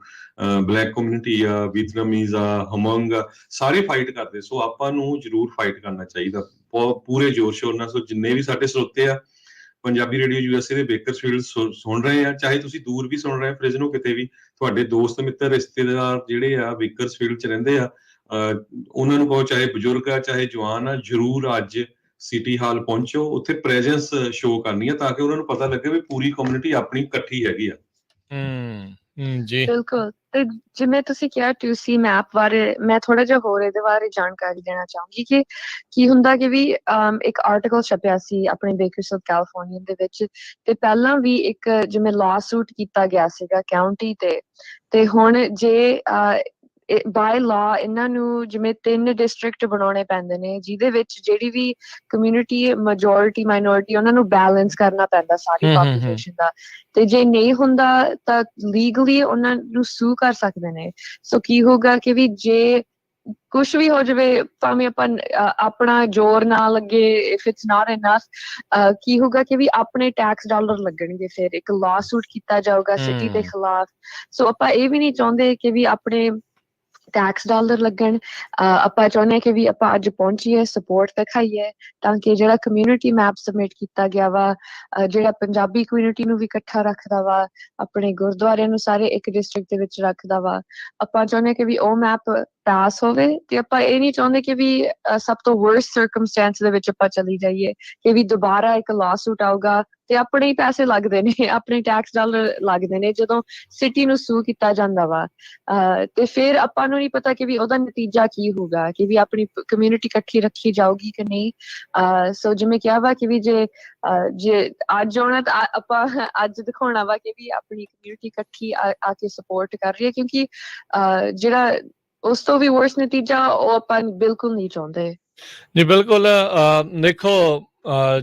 ਬਲੈਕ ਕਮਿਊਨਿਟੀ ਆ, ਵੀਤਨਾਮੀਜ਼ ਆ, ਹਮੰਗ ਆ, ਸਾਰੇ ਫਾਈਟ ਕਰਦੇ। ਸੋ ਆਪਾਂ ਨੂੰ ਜ਼ਰੂਰ ਫਾਈਟ ਕਰਨਾ ਚਾਹੀਦਾ ਪੂਰੇ ਜ਼ੋਰ ਸ਼ੋਰ ਨਾਲ। ਸੋ ਜਿੰਨੇ ਵੀ ਸਾਡੇ ਸਰੋਤੇ ਆ ਪੰਜਾਬੀ ਰੇਡੀਓ USA ਦੇ ਬੇਕਰਸਫੀਲਡ ਸੁਣ ਰਹੇ ਆ, ਚਾਹੇ ਤੁਸੀਂ ਦੂਰ ਵੀ ਸੁਣ ਰਹੇ ਆ, ਫ੍ਰਿਜ਼ਨੋ ਕਿਤੇ ਵੀ, ਤੁਹਾਡੇ ਦੋਸਤ ਮਿੱਤਰ ਰਿਸ਼ਤੇਦਾਰ ਜਿਹੜੇ ਆ ਬੇਕਰਸਫੀਲਡ 'ਚ ਰਹਿੰਦੇ ਆ, ਉਹਨਾਂ ਨੂੰ ਕਹੋ, ਚਾਹੇ ਬਜ਼ੁਰਗ ਆ ਚਾਹੇ ਜਵਾਨ ਆ, ਜ਼ਰੂਰ ਅੱਜ ਸਿਟੀ ਹਾਲ ਪਹੁੰਚੋ, ਉੱਥੇ ਪ੍ਰੈਜ਼ੈਂਸ ਸ਼ੋ ਕਰਨੀ ਆ, ਤਾਂ ਕਿ ਉਹਨਾਂ ਨੂੰ ਪਤਾ ਲੱਗੇ ਵੀ ਪੂਰੀ ਕਮਿਊਨਿਟੀ ਆਪਣੀ ਇਕੱਠੀ ਹੈਗੀ ਆ। ਜੀ ਬਿਲਕੁਲ। ਤੇ ਜਿਵੇਂ ਤੁਸੀਂ ਕਿਹਾ 2C ਮੈਪ ਬਾਰੇ, ਮੈਂ ਥੋੜਾ ਜਿਹਾ ਹੋਰ ਇਹਦੇ ਬਾਰੇ ਜਾਣਕਾਰੀ ਦੇਣਾ ਚਾਹੂੰਗੀ ਕਿ ਕੀ ਹੁੰਦਾ ਕਿ ਵੀ ਇੱਕ ਆਰਟੀਕਲ ਛਪਿਆ ਸੀ ਆਪਣੇ ਬੇਕਰਸਫੀਲਡ ਕੈਲੀਫੋਰਨੀਆ ਦੇ ਵਿੱਚ, ਤੇ ਪਹਿਲਾਂ ਵੀ ਇੱਕ ਜਿਵੇਂ ਲਾ ਸੂਟ ਕੀਤਾ ਗਿਆ ਸੀਗਾ ਕਾਉਂਟੀ ਤੇ ਹੁਣ ਜੇ ਬਾਏ ਲਾ ਇਹਨਾਂ ਨੂੰ ਜਿਵੇਂ 3 ਡਿਸਟ੍ਰਿਕਟ ਬਣਾਉਣੇ ਪੈਂਦੇ ਨੇ, ਜਿਹਦੇ ਵਿੱਚ ਜਿਹੜੀ ਵੀ ਕਮਿਊਨਿਟੀ ਮੈਜੋਰਿਟੀ ਮਾਈਨੋਰਿਟੀ ਉਹਨਾਂ ਨੂੰ ਬੈਲੈਂਸ ਕਰਨਾ ਪੈਂਦਾ ਸਾਰੀ ਪੋਪੂਲੇਸ਼ਨ ਦਾ। ਤੇ ਜੇ ਨਹੀਂ ਹੁੰਦਾ ਤਾਂ ਲੀਗਲੀ ਉਹਨਾਂ ਨੂੰ ਸੂ ਕਰ ਸਕਦੇ ਨੇ। ਸੋ ਕੀ ਹੋਊਗਾ ਕਿ ਵੀ ਜੇ ਕੁਛ ਵੀ ਹੋ ਜਾਵੇ, ਭਾਵੇਂ ਆਪਾਂ ਆਪਣਾ ਜ਼ੋਰ ਨਾ ਲੱਗੇ, ਇਫ ਇਟਸ ਨਾਟ ਇਨਫ, ਕੀ ਹੋਊਗਾ ਕਿ ਵੀ ਆਪਣੇ ਟੈਕਸ ਡਾਲਰ ਲੱਗਣਗੇ, ਫਿਰ ਇੱਕ ਲਾ ਸੂਟ ਕੀਤਾ ਜਾਊਗਾ ਸਿਟੀ ਦੇ ਖਿਲਾਫ। ਸੋ ਆਪਾਂ ਇਹ ਵੀ ਨਹੀਂ ਚਾਹੁੰਦੇ ਕਿ ਵੀ ਆਪਣੇ ਟੈਕਸ ਡਾਲਰ ਲੱਗਣ। ਆਪਾਂ ਚਾਹੁੰਦੇ ਹਾਂ ਕਿ ਵੀ ਆਪਾਂ ਅੱਜ ਪਹੁੰਚੀਏ, ਸਪੋਰਟ ਦਿਖਾਈਏ, ਤਾਂ ਕਿ ਜਿਹੜਾ ਕਮਿਊਨਿਟੀ ਮੈਪ ਸਬਮਿਟ ਕੀਤਾ ਗਿਆ ਵਾ, ਜਿਹੜਾ ਪੰਜਾਬੀ ਕਮਿਊਨਿਟੀ ਨੂੰ ਵੀ ਇਕੱਠਾ ਰੱਖਦਾ ਵਾ, ਆਪਣੇ ਗੁਰਦੁਆਰਿਆਂ ਨੂੰ ਸਾਰੇ ਇੱਕ ਡਿਸਟ੍ਰਿਕਟ ਦੇ ਵਿੱਚ ਰੱਖਦਾ ਵਾ, ਆਪਾਂ ਚਾਹੁੰਦੇ ਕਿ ਵੀ ਉਹ ਮੈਪ ਪਾਸ ਹੋਵੇ। ਤੇ ਆਪਾਂ ਇਹ ਨਹੀਂ ਚਾਹੁੰਦੇ ਕਿ ਵੀ ਸਭ ਤੋਂ ਵਰਸਟ ਸਰਕਮਸਟੈਂਸ ਦੇ ਵਿੱਚ ਆਪਾਂ ਚਲੀ ਜਾਈਏ, ਕਿ ਵੀ ਦੁਬਾਰਾ ਇੱਕ ਲਾ ਸੂਟ ਆਊਗਾ, ਤੇ ਆਪਣੇ ਹੀ ਪੈਸੇ ਲੱਗਦੇ ਨੇ, ਆਪਣੇ ਟੈਕਸ ਡਾਲਰ ਲੱਗਦੇ ਨੇ ਜਦੋਂ ਸਿਟੀ ਨੂੰ ਸੂ ਕੀਤਾ ਜਾਂਦਾ ਵਾ। ਤੇ ਫਿਰ ਆਪਾਂ ਨੂੰ ਨਹੀਂ ਪਤਾ ਕਿ ਵੀ ਉਹਦਾ ਨਤੀਜਾ ਕੀ ਹੋਊਗਾ, ਕਿ ਵੀ ਆਪਣੀ ਕਮਿਊਨਿਟੀ ਇਕੱਠੀ ਰੱਖੀ ਜਾਊਗੀ ਕਿ ਨਹੀਂ। ਸੋ ਜਿਵੇਂ ਕਿਹਾ ਵਾ ਕਿ ਵੀ ਜੇ ਅੱਜ ਆਉਣਾ ਤਾਂ ਆਪਾਂ ਅੱਜ ਦਿਖਾਉਣਾ ਵਾ ਕਿ ਵੀ ਆਪਣੀ ਕਮਿਊਨਿਟੀ ਇਕੱਠੀ ਆ ਕੇ ਸਪੋਰਟ ਕਰ ਰਹੀ ਹੈ, ਕਿਉਂਕਿ ਜਿਹੜਾ ਉਸ ਤੋਂ ਵੀ ਵਰਸ ਨਤੀਜਾ ਉਹ ਆਪਾਂ ਬਿਲਕੁਲ ਨਹੀਂ ਚਾਹੁੰਦੇ। ਜੀ ਬਿਲਕੁਲ। ਦੇਖੋ,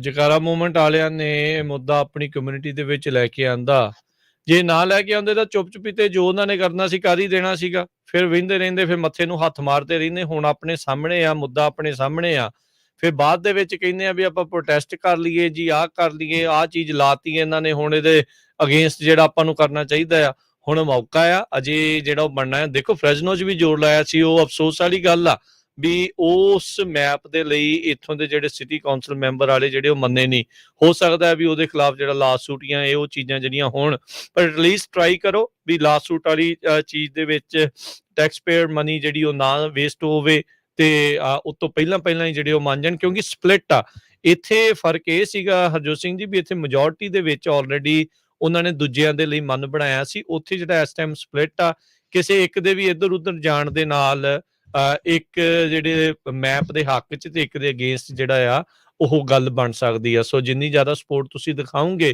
ਜਕਾਰਾ ਮੂਵਮੈਂਟ ਵਾਲਿਆਂ ਨੇ ਇਹ ਮੁੱਦਾ ਆਪਣੀ ਕਮਿਊਨਿਟੀ ਦੇ ਵਿੱਚ ਲੈ ਕੇ ਆਂਦਾ। ਜੇ ਨਾ ਲੈ ਕੇ ਆਉਂਦੇ ਤਾਂ ਚੁੱਪ ਚੁਪੀਤੇ ਜੋ ਉਹਨਾਂ ਨੇ ਕਰਨਾ ਸੀ ਕਰ ਹੀ ਦੇਣਾ ਸੀਗਾ। ਫਿਰ ਵਹਿੰਦੇ ਰਹਿੰਦੇ, ਫਿਰ ਮੱਥੇ ਨੂੰ ਹੱਥ ਮਾਰਦੇ ਰਹਿੰਦੇ। ਹੁਣ ਆਪਣੇ ਸਾਹਮਣੇ ਆ, ਮੁੱਦਾ ਆਪਣੇ ਸਾਹਮਣੇ ਆ, ਫਿਰ ਬਾਅਦ ਦੇ ਵਿੱਚ ਕਹਿੰਦੇ ਆ ਵੀ ਆਪਾਂ ਪ੍ਰੋਟੈਸਟ ਕਰ ਲਈਏ ਜੀ, ਆਹ ਕਰ ਲਈਏ, ਆਹ ਚੀਜ਼ ਲਾਤੀ ਇਹਨਾਂ ਨੇ, ਹੁਣ ਇਹਦੇ ਅਗੇਂਸਟ ਜਿਹੜਾ ਆਪਾਂ ਨੂੰ ਕਰਨਾ ਚਾਹੀਦਾ ਆ। ਹੁਣ ਮੌਕਾ ਆ ਅਜੇ ਜਿਹੜਾ ਉਹ ਬਣਨਾ ਹੈ। ਦੇਖੋ ਫਰੈਜ਼ਨੋ 'ਚ ਵੀ ਜ਼ੋਰ ਲਾਇਆ ਸੀ, ਉਹ ਅਫਸੋਸ ਵਾਲੀ ਗੱਲ ਆ ਵੀ ਉਸ ਮੈਪ ਦੇ ਲਈ ਇੱਥੋਂ ਦੇ ਜਿਹੜੇ ਸਿਟੀ ਕੌਂਸਲ ਮੈਂਬਰ ਵਾਲੇ ਜਿਹੜੇ ਉਹ ਮੰਨੇ ਨਹੀਂ। ਹੋ ਸਕਦਾ ਹੈ ਵੀ ਉਹਦੇ ਖਿਲਾਫ ਜਿਹੜਾ ਲਾ ਸੂਟ ਜਾਂ ਉਹ ਚੀਜ਼ਾਂ ਜਿਹੜੀਆਂ ਹੋਣ, ਪਰ ਐਟਲੀਸਟ ਟਰਾਈ ਕਰੋ ਵੀ ਲਾ ਸੂਟ ਵਾਲੀ ਚੀਜ਼ ਦੇ ਵਿੱਚ ਟੈਕਸ ਪੇਅਰ ਮਨੀ ਜਿਹੜੀ ਉਹ ਨਾ ਵੇਸਟ ਹੋਵੇ ਤੇ ਉਸ ਤੋਂ ਪਹਿਲਾਂ ਹੀ ਜਿਹੜੇ ਉਹ ਮੰਨ ਜਾਣ, ਕਿਉਂਕਿ ਸਪਲਿਟ ਆ। ਇੱਥੇ ਫਰਕ ਇਹ ਸੀਗਾ ਹਰਜੋਤ ਸਿੰਘ ਜੀ ਵੀ ਇੱਥੇ ਮੈਜੋਰਟੀ ਦੇ ਵਿੱਚ ਆਲਰੇਡੀ ਉਹਨਾਂ ਨੇ ਦੂਜਿਆਂ ਦੇ ਲਈ ਮਨ ਬਣਾਇਆ ਸੀ। ਉੱਥੇ ਜਿਹੜਾ ਇਸ ਟਾਈਮ ਸਪਲਿਟ ਆ, ਕਿਸੇ ਇੱਕ ਦੇ ਵੀ ਇੱਧਰ ਉੱਧਰ ਜਾਣ ਦੇ ਨਾਲ ਇੱਕ ਜਿਹੜੇ ਮੈਪ ਦੇ ਹੱਕ 'ਚ ਤੇ ਇੱਕ ਦੇ ਅਗੇਂਸਟ ਜਿਹੜਾ ਆ ਉਹ ਗੱਲ ਬਣ ਸਕਦੀ ਆ। ਸੋ ਜਿੰਨੀ ਜ਼ਿਆਦਾ ਸਪੋਰਟ ਤੁਸੀਂ ਦਿਖਾਓਗੇ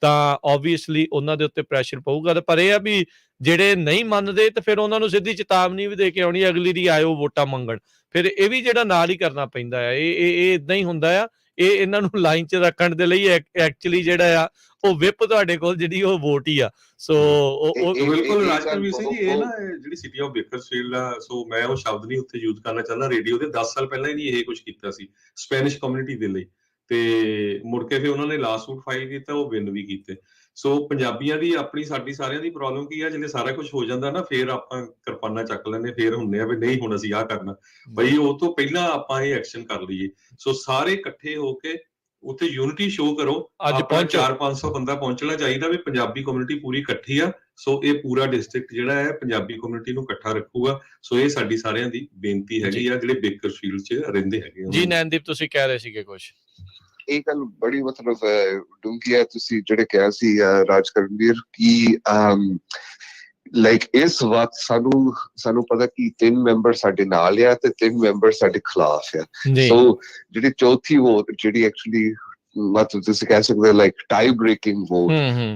ਤਾਂ ਓਬਵੀਅਸਲੀ ਉਹਨਾਂ ਦੇ ਉੱਤੇ ਪ੍ਰੈਸ਼ਰ ਪਊਗਾ। ਪਰ ਇਹ ਆ ਵੀ ਜਿਹੜੇ ਨਹੀਂ ਮੰਨਦੇ ਤੇ ਫਿਰ ਉਹਨਾਂ ਨੂੰ ਸਿੱਧੀ ਚੇਤਾਵਨੀ ਵੀ ਦੇ ਕੇ ਆਉਣੀ, ਅਗਲੀ ਦੀ ਆਇਓ ਵੋਟਾਂ ਮੰਗਣ। ਫਿਰ ਇਹ ਵੀ ਜਿਹੜਾ ਨਾਲ ਹੀ ਕਰਨਾ ਪੈਂਦਾ ਆ। ਇਹ ਇਦਾਂ ਹੀ ਹੁੰਦਾ ਆ। ਇਹ ਇਹਨਾਂ ਨੂੰ ਲਾਈਨ 'ਚ ਰੱਖਣ ਦੇ ਲਈ ਐਕਚੁਅਲੀ ਜਿਹੜਾ ਆ ਉਹ ਵਿਪ ਤੁਹਾਡੇ ਕੋਲ ਜਿਹੜੀ ਉਹ ਵੋਟ ਹੀ ਆ। ਸੋ ਬਿਲਕੁਲ ਰਾਜਕਰਵੀਰ ਸਿੰਘ ਜੀ, ਇਹ ਨਾ ਜਿਹੜੀ ਸਿਟੀ ਆਫ ਬੇਕਰਸਫੀਲਡ ਆ, ਸੋ ਮੈਂ ਉਹ ਸ਼ਬਦ ਨਹੀਂ ਉੱਥੇ ਯੂਜ਼ ਕਰਨਾ ਚਾਹੁੰਦਾ। ਰੇਡੀਓ ਦੇ 10 ਸਾਲ ਪਹਿਲਾਂ ਹੀ ਨਹੀਂ ਇਹ ਕੁਝ ਕੀਤਾ ਸੀ ਸਪੈਨਿਸ਼ ਕਮਿਊਨਿਟੀ ਦੇ ਲਈ, ਤੇ ਮੁੜ ਕੇ ਫਿਰ ਉਹਨਾਂ ਨੇ ਲਾ ਸੂਟ ਫਾਈਲ ਕੀਤਾ, ਉਹ ਵਿਨ ਵੀ ਕੀਤੇ। ਸੋ ਪੰਜਾਬੀਆਂ ਦੀ ਆਪਣੀ ਸਾਡੀ ਸਾਰਿਆਂ ਦੀ ਪ੍ਰੋਬਲਮ ਕੀ ਆ, ਜਿਹੜੇ ਸਾਰਾ ਕੁਝ ਹੋ ਜਾਂਦਾ ਨਾ ਫਿਰ ਆਪਾਂ ਕਿਰਪਾਨਾਂ ਚੱਕ ਲੈਂਦੇ, ਫਿਰ ਹੁੰਦੇ ਆ ਵੀ ਨਹੀਂ ਹੁਣ ਅਸੀਂ ਆਹ ਕਰਨਾ। ਬਈ ਉਹ ਤੋਂ ਪਹਿਲਾਂ ਆਪਾਂ ਇਹ ਐਕਸ਼ਨ ਕਰ ਲਈਏ। ਸੋ ਸਾਰੇ ਇਕੱਠੇ ਹੋ ਕੇ ਉੱਥੇ ਯੂਨਿਟੀ ਸ਼ੋ ਕਰੋ। ਅੱਜ 400-500 ਬੰਦਾ ਪਹੁੰਚਣਾ ਚਾਹੀਦਾ ਵੀ ਪੰਜਾਬੀ ਕਮਿਊਨਿਟੀ ਪੂਰੀ ਇਕੱਠੀ ਆ। ਸੋ ਇਹ ਪੂਰਾ ਡਿਸਟ੍ਰਿਕਟ ਜਿਹੜਾ ਹੈ ਪੰਜਾਬੀ ਕਮਿਊਨਿਟੀ ਨੂੰ ਇਕੱਠਾ ਰੱਖੂਗਾ। ਸੋ ਇਹ ਸਾਡੀ ਸਾਰਿਆਂ ਦੀ ਬੇਨਤੀ ਹੈਗੀ ਆ ਜਿਹੜੇ ਬੇਕਰਫੀਲਡ 'ਚ ਰਹਿੰਦੇ ਹੈਗੇ। ਜੀ ਨੈਨਦੀਪ, ਤੁਸੀਂ ਕਹਿ ਰਹੇ ਸੀਗੇ ਕੁਝ? ਇਹ ਗੱਲ ਬੜੀ ਮਤਲਬ ਡੂੰਘੀ ਹੈ। ਤੁਸੀਂ ਜਿਹੜੇ ਕਿਹਾ ਸੀ ਰਾਜਕਰਵੀਰ ਕੀ ਲਾਈਕ ਇਸ ਵਕਤ ਸਾਨੂੰ ਪਤਾ ਕਿ 3 ਮੈਂਬਰ ਸਾਡੇ ਨਾਲ ਆ ਤੇ 3 ਮੈਂਬਰ ਸਾਡੇ ਖਿਲਾਫ ਆ। ਸੋ ਜਿਹੜੀ ਚੌਥੀ ਵੋਟ ਜਿਹੜੀ ਐਕਚੁਅਲੀ ਮਤਲਬ ਤੁਸੀਂ ਕਹਿ ਸਕਦੇ ਹੋ ਲਾਈਕ ਟਾਈ ਬ੍ਰੇਕਿੰਗ ਵੋਟ,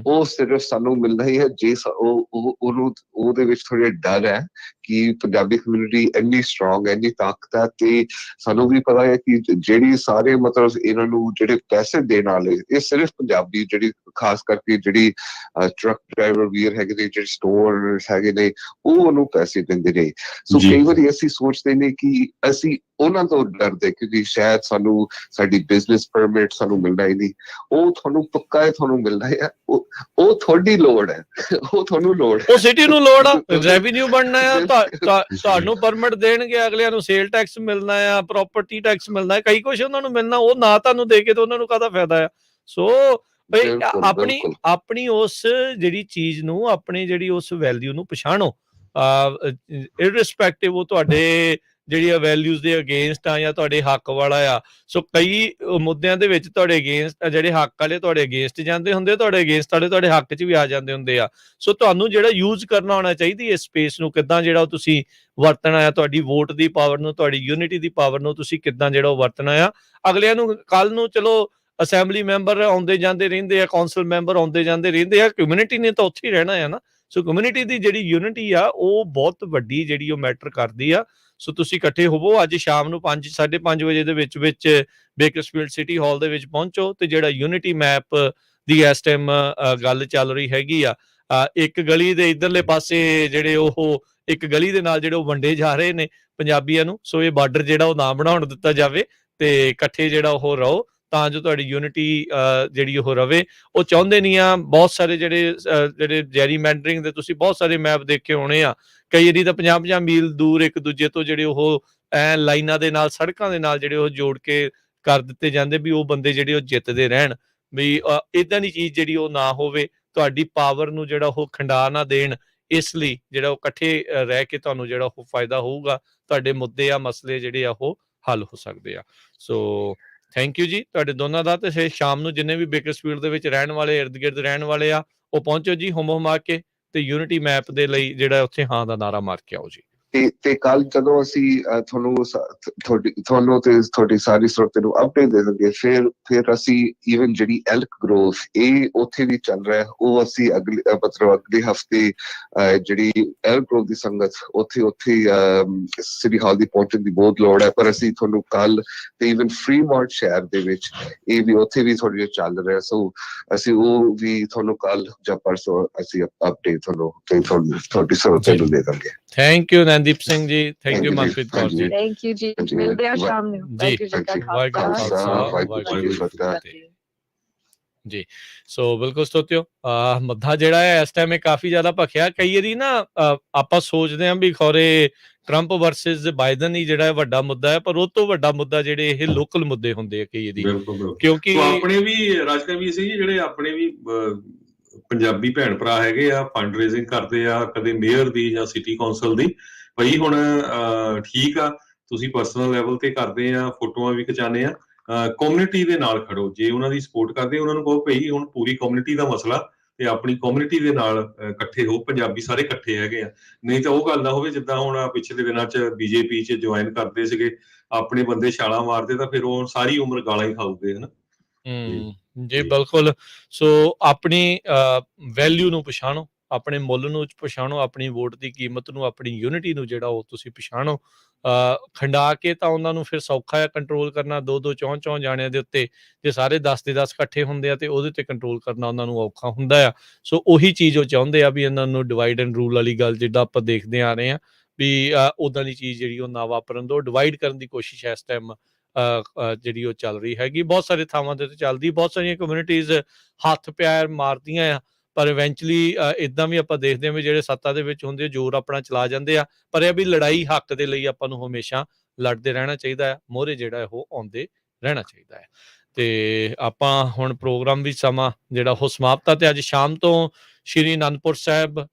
ਉਹ ਸਿਰਫ ਸਾਨੂੰ ਮਿਲਣਾ ਹੀ ਹੈ ਜੇ ਉਹਨੂੰ ਉਹਦੇ ਵਿੱਚ ਥੋੜਾ ਡਰ ਹੈ ਕਿ ਪੰਜਾਬੀ ਕਮਿਊਨਿਟੀ ਇੰਨੀ ਸਟਰੋਂਗ ਹੈ, ਇੰਨੀ ਤਾਕਤ ਹੈ। ਤੇ ਸਾਨੂੰ ਵੀ ਪਤਾ ਹੈ ਕਿ ਜਿਹੜੀ ਸਾਰੇ ਮਤਲਬ ਇਹਨਾਂ ਨੂੰ ਜਿਹੜੇ ਪੈਸੇ ਦੇਣ ਵਾਲੇ ਇਹ ਸਿਰਫ ਪੰਜਾਬੀ, ਜਿਹੜੀ ਖਾਸ ਕਰਕੇ ਜਿਹੜੀ ਟਰੱਕ ਡਰਾਈਵਰ ਵੀਰ ਹੈਗੇ ਨੇ, ਜਿਹੜੇ ਸਟੋਰ ਹੈਗੇ ਨੇ, ਉਹ ਉਹਨੂੰ ਪੈਸੇ ਦਿੰਦੇ ਨੇ। ਸੋ ਕਈ ਵਾਰੀ ਅਸੀਂ ਸੋਚਦੇ ਨੇ ਕਿ ਅਸੀਂ ਉਹਨਾਂ ਤੋਂ ਡਰਦੇ ਕਿਉਂਕਿ ਸ਼ਾਇਦ ਸਾਨੂੰ ਸਾਡੀ ਬਿਜ਼ਨਸ ਪਰਮਿਟ ਸਾਨੂੰ ਮਿਲਣਾ ਹੀ ਨਹੀਂ। ਉਹ ਤੁਹਾਨੂੰ ਪੱਕਾ ਹੈ ਤੁਹਾਨੂੰ ਮਿਲਣਾ ਹੈ। ਉਹ ਤੁਹਾਡੀ ਲੋੜ ਹੈ, ਉਹ ਤੁਹਾਨੂੰ ਲੋੜ ਹੈ, ਉਹ ਸਿਟੀ ਨੂੰ ਲੋੜ ਆ। ਰੈਵਨਿਊ ਬਣਨਾ ਆ, ਤੁਹਾਨੂੰ ਪਰਮਿਟ ਦੇਣਗੇ, ਅਗਲਿਆਂ ਨੂੰ ਸੇਲ ਟੈਕਸ ਮਿਲਣਾ ਆ, ਪ੍ਰਾਪਰਟੀ ਟੈਕਸ ਮਿਲਣਾ ਹੈ, ਕਈ ਕੁਛ ਉਹਨਾਂ ਨੂੰ ਮਿਲਣਾ। ਉਹ ਨਾ ਤੁਹਾਨੂੰ ਦੇ ਕੇ ਤੇ ਉਹਨਾਂ ਨੂੰ ਕਾਹਦਾ ਫਾਇਦਾ ਆ। ਸੋ ਬਈ ਆਪਣੀ ਉਸ ਜਿਹੜੀ ਚੀਜ਼ ਨੂੰ, ਆਪਣੀ ਜਿਹੜੀ ਉਸ ਵੈਲਿਊ ਨੂੰ ਪਛਾਣੋ, ਇਰਰਿਸਪੈਕਟਿਵ ਉਹ ਤੁਹਾਡੇ ਜਿਹੜੀ ਵੈਲਿਊਜ਼ ਦੇ ਅਗੇਂਸਟ ਆ ਜਾਂ ਤੁਹਾਡੇ ਹੱਕ ਵਾਲਾ ਆ। ਸੋ ਕਈ ਮੁੱਦਿਆਂ ਦੇ ਵਿੱਚ ਤੁਹਾਡੇ ਅਗੇਂਸਟ, ਜਿਹੜੇ ਹੱਕ ਵਾਲੇ ਤੁਹਾਡੇ ਅਗੇਂਸਟ ਜਾਂਦੇ ਹੁੰਦੇ, ਤੁਹਾਡੇ ਅਗੇਂਸਟ ਵਾਲੇ ਤੁਹਾਡੇ ਹੱਕ 'ਚ ਵੀ ਆ ਜਾਂਦੇ ਹੁੰਦੇ ਆ। ਸੋ ਤੁਹਾਨੂੰ ਜਿਹੜਾ ਯੂਜ਼ ਕਰਨਾ ਆਉਣਾ ਚਾਹੀਦੀ ਇਸ ਸਪੇਸ ਨੂੰ, ਕਿੱਦਾਂ ਜਿਹੜਾ ਉਹ ਤੁਸੀਂ ਵਰਤਣਾ ਆ, ਤੁਹਾਡੀ ਵੋਟ ਦੀ ਪਾਵਰ ਨੂੰ, ਤੁਹਾਡੀ ਯੂਨਿਟੀ ਦੀ ਪਾਵਰ ਨੂੰ ਤੁਸੀਂ ਕਿੱਦਾਂ ਜਿਹੜਾ ਉਹ ਵਰਤਣਾ ਆ। ਅਗਲਿਆਂ ਨੂੰ ਕੱਲ ਨੂੰ ਚਲੋ ਅਸੈਂਬਲੀ ਮੈਂਬਰ ਆਉਂਦੇ ਜਾਂਦੇ ਰਹਿੰਦੇ ਆ, ਕੌਂਸਲ ਮੈਂਬਰ ਆਉਂਦੇ ਜਾਂਦੇ ਰਹਿੰਦੇ ਆ, ਕਮਿਊਨਿਟੀ ਨੇ ਤਾਂ ਉੱਥੇ ਹੀ ਰਹਿਣਾ ਆ ਨਾ। ਸੋ ਕਮਿਊਨਿਟੀ ਦੀ ਜਿਹੜੀ ਯੂਨਿਟੀ ਆ ਉਹ ਬਹੁਤ ਵੱਡੀ ਜਿਹੜੀ ਉਹ ਮੈਟਰ ਕਰਦੀ ਆ। ਸੋ ਤੁਸੀਂ ਇਕੱਠੇ ਹੋਵੋ ਅੱਜ ਸ਼ਾਮ ਨੂੰ 5-5:30 ਵਜੇ ਦੇ ਵਿੱਚ ਬੇਕਰਸਫੀਲਡ ਸਿਟੀ ਹਾਲ ਦੇ ਵਿੱਚ ਪਹੁੰਚੋ ਤੇ ਜਿਹੜਾ ਯੂਨਿਟੀ ਮੈਪ ਦੀ ਇਸ ਟਾਈਮ ਗੱਲ ਚੱਲ ਰਹੀ ਹੈਗੀ ਆ, ਇੱਕ ਗਲੀ ਦੇ ਇਧਰਲੇ ਪਾਸੇ ਜਿਹੜੇ ਉਹ ਇੱਕ ਗਲੀ ਦੇ ਨਾਲ ਜਿਹੜੇ ਉਹ ਵੰਡੇ ਜਾ ਰਹੇ ਨੇ ਪੰਜਾਬੀਆਂ ਨੂੰ। ਸੋ ਇਹ ਬਾਰਡਰ ਜਿਹੜਾ ਉਹ ਨਾ ਬਣਾਉਣ ਦਿੱਤਾ ਜਾਵੇ ਤੇ ਇਕੱਠੇ ਜਿਹੜਾ ਉਹ ਰਹੋ ਤਾਂ ਜੋ ਤੁਹਾਡੀ ਯੂਨਿਟੀ ਜਿਹੜੀ ਉਹ ਰਵੇ। ਉਹ ਚਾਹੁੰਦੇ ਨਹੀਂ ਆ। ਬਹੁਤ ਸਾਰੇ ਜਿਹੜੇ ਜੈਰੀਮੈਂਡਰਿੰਗ ਦੇ ਤੁਸੀਂ ਬਹੁਤ ਸਾਰੇ ਮੈਪ ਦੇਖੇ ਹੋਣੇ ਆ, ਕਈ ਵਾਰੀ ਤਾਂ 50-50 ਮੀਲ ਦੂਰ ਇੱਕ ਦੂਜੇ ਤੋਂ ਜਿਹੜੇ ਉਹ ਲਾਈਨਾਂ ਦੇ ਨਾਲ, ਸੜਕਾਂ ਦੇ ਨਾਲ ਜਿਹੜੇ ਉਹ ਜੋੜ ਕੇ ਕਰ ਦਿੱਤੇ ਜਾਂਦੇ ਵੀ ਉਹ ਬੰਦੇ ਜਿਹੜੇ ਉਹ ਜਿੱਤਦੇ ਰਹਿਣ। ਵੀ ਏਦਾਂ ਦੀ ਚੀਜ਼ ਜਿਹੜੀ ਉਹ ਨਾ ਹੋਵੇ, ਤੁਹਾਡੀ ਪਾਵਰ ਨੂੰ ਜਿਹੜਾ ਉਹ ਖੰਡਾ ਨਾ ਦੇਣ। ਇਸ ਲਈ ਜਿਹੜਾ ਉਹ ਇਕੱਠੇ ਰਹਿ ਕੇ ਤੁਹਾਨੂੰ ਜਿਹੜਾ ਉਹ ਫਾਇਦਾ ਹੋਊਗਾ, ਤੁਹਾਡੇ ਮੁੱਦੇ ਆ, ਮਸਲੇ ਜਿਹੜੇ ਆ ਉਹ ਹੱਲ ਹੋ ਸਕਦੇ ਆ। ਸੋ ਥੈਂਕ ਯੂ ਜੀ ਤੁਹਾਡੇ ਦੋਨਾਂ ਦਾ। ਤੇ ਫਿਰ ਸ਼ਾਮ ਨੂੰ ਜਿੰਨੇ ਵੀ ਬੇਕਰਸਫੀਲਡ ਦੇ ਵਿੱਚ ਰਹਿਣ ਵਾਲੇ, ਇਰਦ ਗਿਰਦ ਰਹਿਣ ਵਾਲੇ ਆ, ਉਹ ਪਹੁੰਚੋ ਜੀ ਹੁਮ ਹੁਮਾ ਕੇ, ਤੇ ਯੂਨਿਟੀ ਮੈਪ ਦੇ ਲਈ ਜਿਹੜਾ ਉੱਥੇ ਹਾਂ ਦਾ ਨਾਰਾ ਮਾਰ ਕੇ ਆਓ ਜੀ। ਤੇ ਕੱਲ ਜਦੋਂ ਅਸੀਂ ਤੁਹਾਨੂੰ ਤੇ ਤੁਹਾਡੀ ਸਾਰੀ ਸਰੋਤੇ ਨੂੰ ਅਪਡੇਟ ਦੇ ਦਾਂਗੇ। ਫਿਰ ਅਸੀਂ ਈਵਨ ਜਿਹੜੀ ਐਲਕ ਗਰੋਵ ਇਹ ਉੱਥੇ ਵੀ ਚੱਲ ਰਿਹਾ, ਉਹ ਅਸੀਂ ਅਗਲੇ ਹਫਤੇ ਜਿਹੜੀ ਐਲਕ ਗਰੋਵ ਦੀ ਸੰਗਤ ਉੱਥੇ ਸਿਟੀ ਹਾਲ ਦੀ ਪਹੁੰਚਣ ਦੀ ਬਹੁਤ ਲੋੜ ਹੈ। ਪਰ ਅਸੀਂ ਤੁਹਾਨੂੰ ਕੱਲ ਤੇ ਈਵਨ ਫਰੀਮਾਰਟ ਸ਼ਹਿਰ ਦੇ ਵਿੱਚ ਇਹ ਵੀ ਉੱਥੇ ਵੀ ਥੋੜ੍ਹਾ ਜਿਹਾ ਚੱਲ ਰਿਹਾ, ਸੋ ਅਸੀਂ ਉਹ ਵੀ ਤੁਹਾਨੂੰ ਕੱਲ ਜਾਂ ਪਰਸੋਂ ਅਸੀਂ ਅਪਡੇਟ ਤੁਹਾਡੀ ਸਰੋਤੇ ਨੂੰ ਦੇ ਦਾਂਗੇ। Thank you ਨੰਦੀਪ Singh ji, thank you Manpreet Kaur ji. Thank you ਜੀ, ਮਿਲਦੇ ਆ ਸ਼ਾਮ ਨੂੰ। ਜੀ ਵਾਹਿਗੁਰੂ ਜੀ ਕਾ ਖਾਲਸਾ ਜੀ। ਸੋ ਬਿਲਕੁਲ ਸੋਤਿਓ ਮੁੱਦਾ ਜਿਹੜਾ ਹੈ ਇਸ ਟਾਈਮ ਕਾਫੀ ਜ਼ਿਆਦਾ ਭਖਿਆ। ਕਈ ਵਾਰੀ ਨਾ ਆਪਾਂ ਸੋਚਦੇ ਹਾਂ ਵੀ ਖੌਰੇ ਟਰੰਪ ਵਰਸਸ ਬਾਈਡਨ ਹੀ ਜਿਹੜਾ ਵੱਡਾ ਮੁੱਦਾ ਹੈ, ਪਰ ਉਹ ਤੋਂ ਵੱਡਾ ਮੁੱਦਾ ਜਿਹੜੇ ਇਹ ਲੋਕਲ ਮੁੱਦੇ ਹੁੰਦੇ ਆ ਕਈ ਵਾਰੀ, ਕਿਉਂਕਿ ਆਪਣੇ ਵੀ ਰਾਜਕਰ ਵੀ ਸੀ ਜਿਹੜੇ ਆਪਣੇ ਵੀ ਪੰਜਾਬੀ ਭੈਣ ਭਰਾ ਹੈਗੇ ਆ, ਫੰਡ ਰੇਜ਼ਿੰਗ ਕਰਦੇ ਆ, ਕਦੇ ਮੇਅਰ ਦੀ ਜਾਂ ਸਿਟੀ ਕੌਂਸਲ ਦੀ। ਭਾਈ ਹੁਣ ਠੀਕ ਆ, ਤੁਸੀਂ ਪਰਸਨਲ ਲੈਵਲ ਤੇ ਕਰਦੇ ਆ, ਫੋਟੋਆਂ ਵੀ ਖਿਚਾਉਂਦੇ ਆ, ਕਮਿਊਨਿਟੀ ਦੇ ਨਾਲ ਖੜੋ। ਜੇ ਉਹਨਾਂ ਦੀ ਸਪੋਰਟ ਕਰਦੇ ਉਹਨਾਂ ਨੂੰ ਕਹੋ ਭਈ ਹੁਣ ਪੂਰੀ ਕਮਿਊਨਿਟੀ ਦਾ ਮਸਲਾ ਤੇ ਆਪਣੀ ਕਮਿਊਨਿਟੀ ਦੇ ਨਾਲ ਇਕੱਠੇ ਹੋ, ਪੰਜਾਬੀ ਸਾਰੇ ਇਕੱਠੇ ਹੈਗੇ ਆ। ਨਹੀਂ ਤਾਂ ਉਹ ਗੱਲ ਨਾ ਹੋਵੇ ਜਿੱਦਾਂ ਹੁਣ ਪਿਛਲੇ ਦਿਨਾਂ 'ਚ ਬੀਜੇਪੀ 'ਚ ਜੁਆਇਨ ਕਰਦੇ ਸੀਗੇ, ਆਪਣੇ ਬੰਦੇ ਛਾਲਾਂ ਮਾਰਦੇ ਤਾਂ ਫਿਰ ਉਹ ਸਾਰੀ ਉਮਰ ਗਾਲਾਂ ਹੀ ਖਾਊਗੇ, ਹਨਾ। ਜੀ ਬਿਲਕੁਲ। ਸੋ ਆਪਣੀ ਵੈਲਿਊ ਨੂੰ ਪਛਾਣੋ, ਆਪਣੇ ਮੁੱਲ ਨੂੰ ਪਛਾਣੋ, ਆਪਣੀ ਵੋਟ ਦੀ ਕੀਮਤ ਨੂੰ, ਆਪਣੀ ਯੂਨਿਟੀ ਨੂੰ ਜਿਹੜਾ ਉਹ ਤੁਸੀਂ ਪਛਾਣੋ। ਖੰਡਾ ਕੇ ਤਾਂ ਉਹਨਾਂ ਨੂੰ ਫਿਰ ਸੌਖਾ ਹੈ ਕੰਟਰੋਲ ਕਰਨਾ, 2-2 4-4 ਜਾਣਿਆਂ ਦੇ ਉੱਤੇ। ਜੇ ਸਾਰੇ 10 ਦੇ 10 ਇਕੱਠੇ ਹੁੰਦੇ ਆ ਤੇ ਉਹਦੇ ਤੇ ਕੰਟਰੋਲ ਕਰਨਾ ਉਹਨਾਂ ਨੂੰ ਔਖਾ ਹੁੰਦਾ ਆ। ਸੋ ਉਹੀ ਚੀਜ਼ ਉਹ ਚਾਹੁੰਦੇ ਆ ਵੀ ਇਹਨਾਂ ਨੂੰ ਡਿਵਾਈਡ ਐਂਡ ਰੂਲ ਵਾਲੀ ਗੱਲ ਜਿੱਦਾਂ ਆਪਾਂ ਦੇਖਦੇ ਆ ਰਹੇ ਹਾਂ ਵੀ ਉੱਦਾਂ ਦੀ ਚੀਜ਼ ਜਿਹੜੀ ਉਹ ਨਾ ਵਾਪਰਨ ਦਿਓ। ਡਿਵਾਈਡ ਕਰਨ ਦੀ ਕੋਸ਼ਿਸ਼ ਇਸ ਟਾਈਮ ਜਿਹੜੀ ਉਹ ਚੱਲ ਰਹੀ ਹੈਗੀ, ਬਹੁਤ ਸਾਰੇ ਥਾਵਾਂ ਦੇ ਉੱਤੇ ਚੱਲਦੀ। ਬਹੁਤ ਸਾਰੀਆਂ ਕਮਿਊਨਿਟੀਜ਼ ਹੱਥ ਪੈਰ ਮਾਰਦੀਆਂ ਆ, ਪਰ ਇਵੈਂਚੁਅਲੀ ਇੱਦਾਂ ਵੀ ਆਪਾਂ ਦੇਖਦੇ ਹਾਂ ਵੀ ਜਿਹੜੇ ਸੱਤਾ ਦੇ ਵਿੱਚ ਹੁੰਦੇ ਜ਼ੋਰ ਆਪਣਾ ਚਲਾ ਜਾਂਦੇ ਆ। ਪਰ ਇਹ ਵੀ ਲੜਾਈ ਹੱਕ ਦੇ ਲਈ ਆਪਾਂ ਨੂੰ ਹਮੇਸ਼ਾ ਲੜਦੇ ਰਹਿਣਾ ਚਾਹੀਦਾ ਹੈ, ਮੋਹਰੇ ਜਿਹੜਾ ਉਹ ਆਉਂਦੇ ਰਹਿਣਾ ਚਾਹੀਦਾ ਹੈ। ਤੇ ਆਪਾਂ ਹੁਣ ਪ੍ਰੋਗਰਾਮ ਵੀ ਸਮਾਂ ਜਿਹੜਾ ਉਹ ਸਮਾਪਤ ਆ, ਤੇ ਅੱਜ ਸ਼ਾਮ ਤੋਂ ਸ਼੍ਰੀ ਅਨੰਦਪੁਰ ਸਾਹਿਬ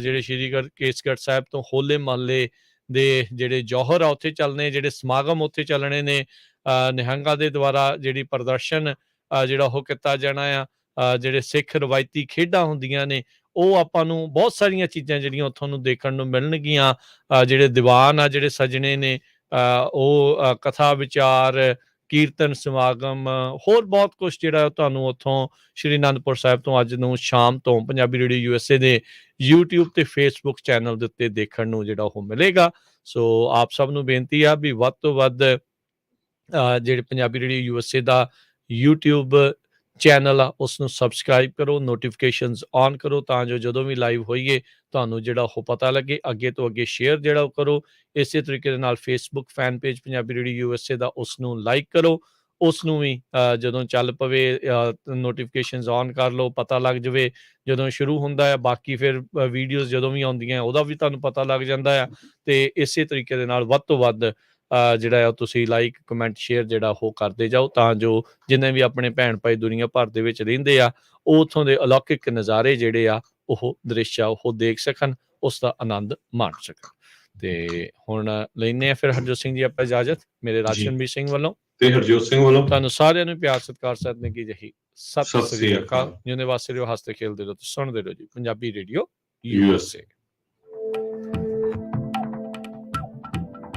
ਜਿਹੜੇ ਸ਼੍ਰੀ ਕੇਸਗੜ੍ਹ ਸਾਹਿਬ ਤੋਂ ਹੋਲੇ ਮਹੱਲੇ ਦੇ ਜਿਹੜੇ ਜੌਹਰ ਆ ਉੱਥੇ ਚੱਲਣੇ, ਜਿਹੜੇ ਸਮਾਗਮ ਉੱਥੇ ਚੱਲਣੇ ਨੇ, ਨਿਹੰਗਾਂ ਦੇ ਦੁਆਰਾ ਜਿਹੜੀ ਪ੍ਰਦਰਸ਼ਨ ਜਿਹੜਾ ਉਹ ਕੀਤਾ ਜਾਣਾ ਆ, ਜਿਹੜੇ ਸਿੱਖ ਰਵਾਇਤੀ ਖੇਡਾਂ ਹੁੰਦੀਆਂ ਨੇ ਉਹ ਆਪਾਂ ਨੂੰ ਬਹੁਤ ਸਾਰੀਆਂ ਚੀਜ਼ਾਂ ਜਿਹੜੀਆਂ ਉੱਥੋਂ ਨੂੰ ਦੇਖਣ ਨੂੰ ਮਿਲਣਗੀਆਂ। ਜਿਹੜੇ ਦੀਵਾਨ ਆ ਜਿਹੜੇ ਸਜਣੇ ਨੇ ਉਹ ਕਥਾ ਵਿਚਾਰ, ਕੀਰਤਨ ਸਮਾਗਮ, ਹੋਰ ਬਹੁਤ ਕੁਛ ਜਿਹੜਾ ਤੁਹਾਨੂੰ ਉੱਥੋਂ ਸ਼੍ਰੀ ਅਨੰਦਪੁਰ ਸਾਹਿਬ ਤੋਂ ਅੱਜ ਨੂੰ ਸ਼ਾਮ ਤੋਂ ਪੰਜਾਬੀ ਰੇਡੀਓ USA ਦੇ YouTube ਤੇ Facebook ਚੈਨਲ ਦੇ ਉੱਤੇ ਦੇਖਣ ਨੂੰ ਜਿਹੜਾ ਉਹ ਮਿਲੇਗਾ। ਸੋ ਆਪ ਸਭ ਨੂੰ ਬੇਨਤੀ ਆ ਵੀ ਵੱਧ ਤੋਂ ਵੱਧ ਜਿਹੜੇ ਪੰਜਾਬੀ ਰੇਡੀਓ USA ਦਾ YouTube ਚੈਨਲ ਆ ਉਸ ਨੂੰ ਸਬਸਕ੍ਰਾਈਬ ਕਰੋ, ਨੋਟੀਫਿਕੇਸ਼ਨਸ ਔਨ ਕਰੋ, ਤਾਂ ਜੋ ਜਦੋਂ ਵੀ ਲਾਈਵ ਹੋਈਏ ਤੁਹਾਨੂੰ ਜਿਹੜਾ ਉਹ ਪਤਾ ਲੱਗੇ। ਅੱਗੇ ਤੋਂ ਅੱਗੇ ਸ਼ੇਅਰ ਜਿਹੜਾ ਉਹ ਕਰੋ। ਇਸੇ ਤਰੀਕੇ ਦੇ ਨਾਲ Facebook fan page Punjabi radio USA ਦਾ ਉਸ ਨੂੰ ਲਾਈਕ ਕਰੋ, ਉਸ ਨੂੰ ਵੀ ਜਦੋਂ ਚੱਲ ਪਵੇ ਨੋਟੀਫਿਕੇਸ਼ਨਸ ਔਨ ਕਰ ਲਓ, ਪਤਾ ਲੱਗ ਜਾਵੇ ਜਦੋਂ ਸ਼ੁਰੂ ਹੁੰਦਾ ਹੈ। ਬਾਕੀ ਫਿਰ ਵੀਡੀਓਜ਼ ਜਦੋਂ ਵੀ ਆਉਂਦੀਆਂ ਉਹਦਾ ਵੀ ਤੁਹਾਨੂੰ ਪਤਾ ਲੱਗ ਜਾਂਦਾ ਆ। ਤੇ ਇਸੇ ਤਰੀਕੇ ਦੇ ਨਾਲ ਵੱਧ ਤੋਂ ਵੱਧ ਜਿਹੜਾ ਆ ਤੁਸੀਂ ਲਾਈਕ ਕਮੈਂਟ ਸ਼ੇਅਰ ਜਿਹੜਾ ਉਹ ਕਰਦੇ ਜਾਓ, ਤਾਂ ਜੋ ਜਿੰਨੇ ਵੀ ਆਪਣੇ ਭੈਣ ਭਾਈ ਦੁਨੀਆ ਭਰ ਦੇ ਵਿੱਚ ਰਹਿੰਦੇ ਆ ਉਹ ਉੱਥੋਂ ਦੇ ਅਲੌਕਿਕ ਨਜ਼ਾਰੇ ਜਿਹੜੇ ਆ ਉਹ ਦ੍ਰਿਸ਼ ਆ ਉਹ ਦੇਖ ਸਕਣ, ਉਸ ਦਾ ਆਨੰਦ ਮਾਣ ਸਕਣ। ਤੇ ਹੁਣ ਲੈਂਦੇ ਆ ਫਿਰ ਹਰਜੋਤ ਸਿੰਘ ਜੀ ਆਪਾਂ ਇਜਾਜ਼ਤ, ਮੇਰੇ ਰਾਜਨਵੀਰ ਸਿੰਘ ਵੱਲੋਂ ਤੇ ਹਰਜੋਤ ਸਿੰਘ ਵੱਲੋਂ ਤੁਹਾਨੂੰ ਸਾਰਿਆਂ ਨੂੰ ਪਿਆਰ ਸਤਿਕਾਰ ਸਾਧਨ ਕੀ ਜਹੀ ਸਤਿ ਸ੍ਰੀ ਅਕਾਲ। ਜਿਉਂਦੇ ਵਾਸਤੇ ਰਹੋ, ਹੱਸਦੇ ਖੇਲਦੇ ਰਹੋ, ਸੁਣਦੇ ਰਹੋ ਜੀ ਪੰਜਾਬੀ ਰੇਡੀਓ USA।